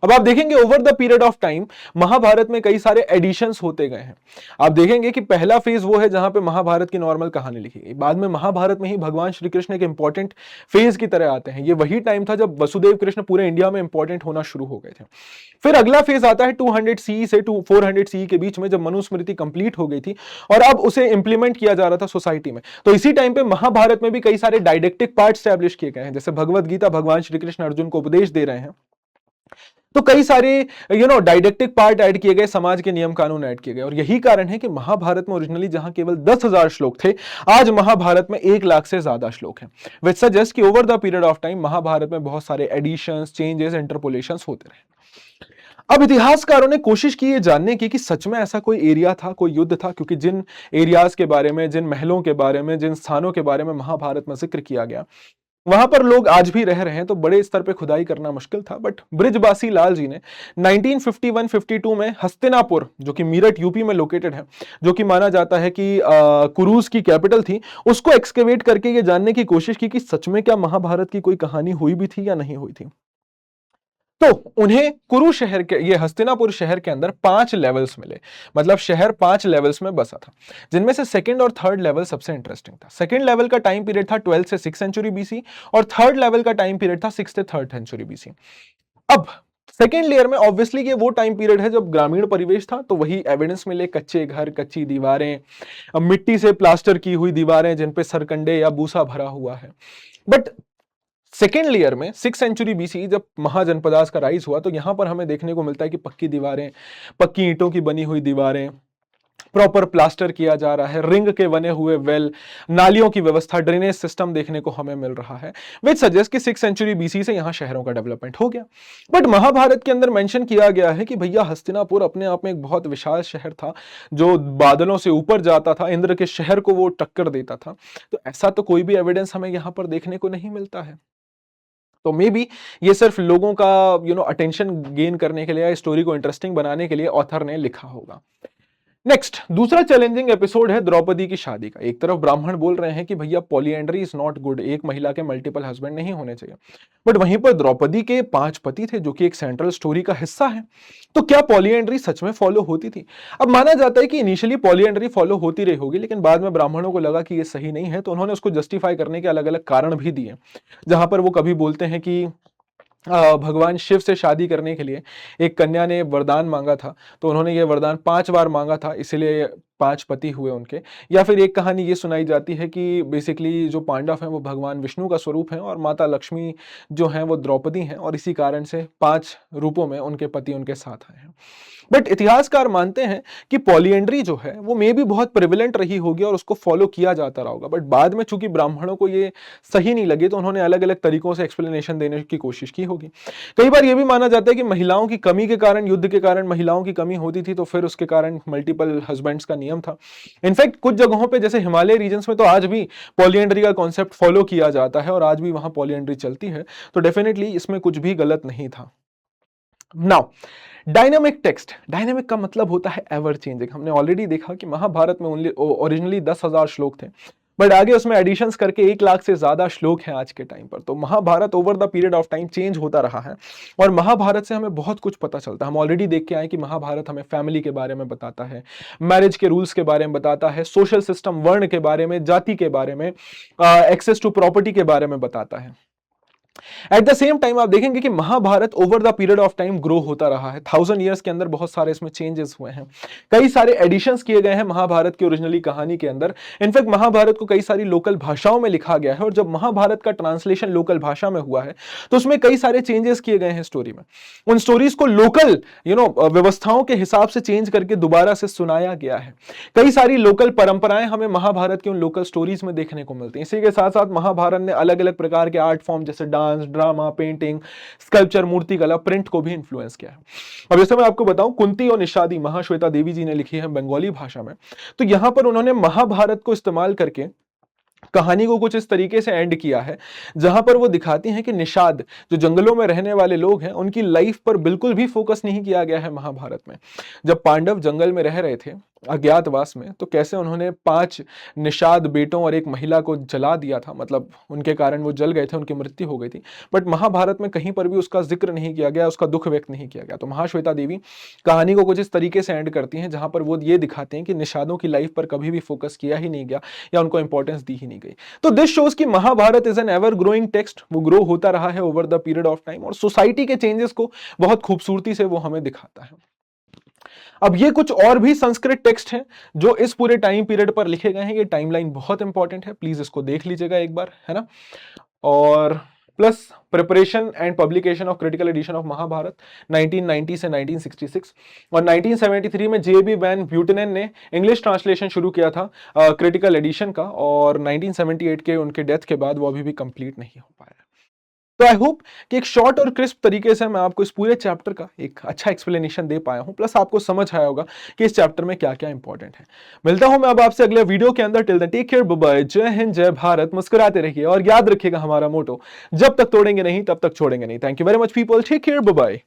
अब आप देखेंगे over the period of time Mahabharata में कई सारे एडिशंस होते गए हैं। आप देखेंगे कि पहला फेज वो है जहां पे महाभारत की नॉर्मल कहानी लिखी गई, बाद में महाभारत में ही भगवान श्री कृष्ण एक इंपॉर्टेंट फेज की तरह आते हैं। ये वही टाइम था जब वसुदेव कृष्ण पूरे इंडिया में इंपॉर्टेंट होना शुरू हो गए थे। फिर अगला फेज आता है 200 सी से 400 सी के बीच में, जब मनुस्मृति कंप्लीट हो गई थी और अब उसे इंप्लीमेंट किया जा रहा था सोसाइटी में। तो इसी टाइम पे महाभारत में भी कई सारे डायडेक्टिक पार्ट स्टैब्लिश किए गए हैं, जैसे भगवत गीता भगवान श्री कृष्ण अर्जुन को उपदेश दे रहे हैं, तो कई सारे डायडेक्टिक पार्ट ऐड किए गए, समाज के नियम कानून ऐड किए गए। और यही कारण है कि महाभारत में ओरिजिनली जहां केवल 10,000 श्लोक थे, आज महाभारत में 1 लाख से ज्यादा श्लोक हैं। विच सजेस्ट कि over the period of time Mahabharata में बहुत सारे एडिशंस, चेंजेस, इंटरपोलेशंस होते रहे। अब इतिहासकारों ने कोशिश की ये जानने की कि सच में ऐसा कोई एरिया था, कोई युद्ध था, क्योंकि जिन एरियाज के बारे में, जिन महलों के बारे में, जिन स्थानों के बारे में महाभारत में जिक्र किया गया, वहां पर लोग आज भी रह रहे हैं, तो बड़े स्तर पे खुदाई करना मुश्किल था। बट बृजबासी लाल जी ने 1951-52 में हस्तिनापुर, जो कि मीरठ यूपी में लोकेटेड है, जो कि माना जाता है कि कुरुज की कैपिटल थी, उसको एक्सकेवेट करके ये जानने की कोशिश की कि सच में क्या महाभारत की कोई कहानी हुई भी थी या नहीं हुई थी। तो उन्हें कुरु शहर के, ये हस्तिनापुर शहर के अंदर 5 लेवल्स मिले, मतलब शहर 5 लेवल्स में बसा था, जिनमें से सेकंड और थर्ड लेवल सबसे इंटरेस्टिंग था। सेकंड लेवल का टाइम पीरियड था 12 से 6 सेंचुरी बीसी और थर्ड लेवल का टाइम पीरियड था 6 से 3rd सेंचुरी बीसी। अब सेकेंड लेयर में ऑब्वियसली ये वो टाइम पीरियड है जब ग्रामीण परिवेश था, तो वही एविडेंस मिले, कच्चे घर, कच्ची दीवारें, मिट्टी से प्लास्टर की हुई दीवारें जिन पे सरकंडे या बूसा भरा हुआ है। बट सेकेंड लेयर में 6 सेंचुरी बीसी जब महाजनपदास का राइज हुआ, तो यहां पर हमें देखने को मिलता है कि पक्की दीवारें, पक्की ईंटों की बनी हुई दीवारें, प्रॉपर प्लास्टर किया जा रहा है, रिंग के बने हुए वेल, नालियों की व्यवस्था, ड्रेनेज सिस्टम देखने को हमें मिल रहा है, विच सजेस्ट कि 6 सेंचुरी बीसी से यहां शहरों का डेवलपमेंट हो गया। बट महाभारत के अंदर मेंशन किया गया है कि भैया हस्तिनापुर अपने आप में एक बहुत विशाल शहर था, जो बादलों से ऊपर जाता था, इंद्र के शहर को वो टक्कर देता था। तो ऐसा तो कोई भी एविडेंस हमें यहां पर देखने को नहीं मिलता है। तो मे बी ये सिर्फ लोगों का अटेंशन गेन करने के लिए या स्टोरी को इंटरेस्टिंग बनाने के लिए ऑथर ने लिखा होगा। नेक्स्ट, दूसरा चैलेंजिंग एपिसोड है द्रौपदी की शादी का। एक तरफ ब्राह्मण बोल रहे हैं कि भैया पॉलीएंड्री इज नॉट गुड, एक महिला के मल्टीपल हस्बैंड नहीं होने चाहिए, बट वहीं पर द्रौपदी के 5 पति थे, जो कि एक सेंट्रल स्टोरी का हिस्सा है। तो क्या पॉलीएंड्री सच में फॉलो होती थी? अब माना जाता है कि इनिशियली पॉलीएंड्री फॉलो होती रही होगी, लेकिन बाद में ब्राह्मणों को लगा कि ये सही नहीं है, तो उन्होंने उसको जस्टिफाई करने के अलग अलग कारण भी दिए, जहां पर वो कभी बोलते हैं कि भगवान शिव से शादी करने के लिए एक कन्या ने वरदान मांगा था, तो उन्होंने ये वरदान 5 बार मांगा था, इसलिए 5 पति हुए उनके। या फिर एक कहानी ये सुनाई जाती है कि बेसिकली जो पांडव हैं वो भगवान विष्णु का स्वरूप हैं और माता लक्ष्मी जो हैं वो द्रौपदी हैं, और इसी कारण से 5 रूपों में उनके पति उनके साथ आए हैं। बट इतिहासकार मानते हैं कि पॉलीएंड्री जो है वो मे भी बहुत प्रिविलेंट रही होगी और उसको फॉलो किया जाता रहा होगा, बट बाद में चूंकि ब्राह्मणों को ये सही नहीं लगे, तो उन्होंने अलग अलग तरीकों से एक्सप्लेनेशन देने की कोशिश की होगी। कई बार यह भी माना जाता है कि महिलाओं की कमी के कारण, युद्ध के कारण महिलाओं की कमी होती थी, तो फिर उसके कारण मल्टीपल हस्बैंड्स का नियम था। इनफैक्ट कुछ जगहों पे जैसे हिमालय रीजन्स में तो आज भी पॉलीएंड्री का कॉन्सेप्ट फॉलो किया जाता है और आज भी वहां पॉलीएंड्री चलती है, तो डेफिनेटली इसमें कुछ भी गलत नहीं था। नाउ डायनामिक टेक्स्ट, डायनामिक का मतलब होता है एवर चेंजिंग। हमने ऑलरेडी देखा कि महाभारत में ओरिजिनली 10,000 श्लोक थे, बट आगे उसमें एडिशंस करके 1 लाख से ज्यादा श्लोक हैं आज के टाइम पर। तो Mahabharata over the period of time change होता रहा है, और महाभारत से हमें बहुत कुछ पता चलता है। हम ऑलरेडी देख के आए कि महाभारत हमें फैमिली के बारे में बताता है, मैरिज के रूल्स के बारे में बताता है, सोशल सिस्टम, वर्ण के बारे में, जाति के बारे में, एक्सेस टू प्रॉपर्टी के बारे में बताता है। एट द सेम टाइम आप देखेंगे कि Mahabharata over the period of time grow होता रहा है। 1000 ईयर्स के अंदर बहुत सारे इसमें चेंजेस हुए हैं, कई सारे एडिशंस किए गए हैं महाभारत की ओरिजिनली कहानी के अंदर। इनफैक्ट महाभारत को कई सारी लोकल भाषाओं में लिखा गया है, और जब महाभारत का ट्रांसलेशन लोकल भाषा में हुआ है तो उसमें कई सारे चेंजेस किए गए हैं स्टोरी में। उन स्टोरीज को लोकल व्यवस्थाओं के हिसाब से चेंज करके दोबारा से सुनाया गया है। कई सारी लोकल परंपराएं हमें महाभारत की उन लोकल स्टोरीज में देखने को मिलती हैं। इसी के साथ साथ महाभारत ने अलग अलग प्रकार के आर्ट फॉर्म जैसे डांस, ड्रामा, पेंटिंग, स्कल्पचर, मूर्तिकला, प्रिंट को भी इन्फ्लुएंस किया है। अब जैसे मैं आपको बताऊं, कुंती और निषादी महाश्वेता देवी जी ने लिखी है बंगाली भाषा में, तो यहां पर उन्होंने महाभारत को इस्तेमाल करके कहानी को कुछ इस तरीके से एंड किया है जहां पर वो दिखाती हैं कि निषाद जो जंगलों में रहने वाले लोग हैं उनकी लाइफ पर बिल्कुल भी फोकस नहीं किया गया है महाभारत में। जब पांडव जंगल में रह रहे थे अज्ञातवास में, तो कैसे उन्होंने 5 निषाद बेटों और एक महिला को जला दिया था, मतलब उनके कारण वो जल गए थे, उनकी मृत्यु हो गई थी। बट महाभारत में कहीं पर भी उसका जिक्र नहीं किया गया, उसका दुख व्यक्त नहीं किया गया। तो महाश्वेता देवी कहानी को कुछ इस तरीके से एंड करती हैं जहां पर वो ये दिखाते हैं कि निषादों की लाइफ पर कभी भी फोकस किया ही नहीं गया या उनको इंपॉर्टेंस दी ही नहीं गई। तो दिस शोज कि Mahabharata is an ever growing text, वो ग्रो होता रहा है over the period of time, और सोसाइटी के चेंजेस को बहुत खूबसूरती से वो हमें दिखाता है। अब ये कुछ और भी संस्कृत टेक्स्ट हैं जो इस पूरे टाइम पीरियड पर लिखे गए हैं। ये टाइमलाइन बहुत इंपॉर्टेंट है, प्लीज इसको देख लीजिएगा एक बार, है ना। और plus preparation and publication of critical edition of Mahabharata 1990 से 1966, और 1973 में जे बी वैन ब्यूटेनन ने इंग्लिश ट्रांसलेशन शुरू किया था क्रिटिकल एडिशन का, और 1978 के उनके डेथ के बाद वो अभी भी कंप्लीट नहीं हो पाया। तो आई होप कि एक शॉर्ट और क्रिस्प तरीके से मैं आपको इस पूरे चैप्टर का एक अच्छा एक्सप्लेनेशन दे पाया हूं, प्लस आपको समझ आया होगा कि इस चैप्टर में क्या क्या इंपॉर्टेंट है। मिलता हूं मैं अब आपसे अगले वीडियो के अंदर। Till then take care, bye bye, Jai Hind, जय भारत, मुस्कुराते रहिए और याद रखिएगा हमारा मोटो, जब तक तोड़ेंगे नहीं तब तक छोड़ेंगे नहीं। Thank you very much people, take care, bye bye.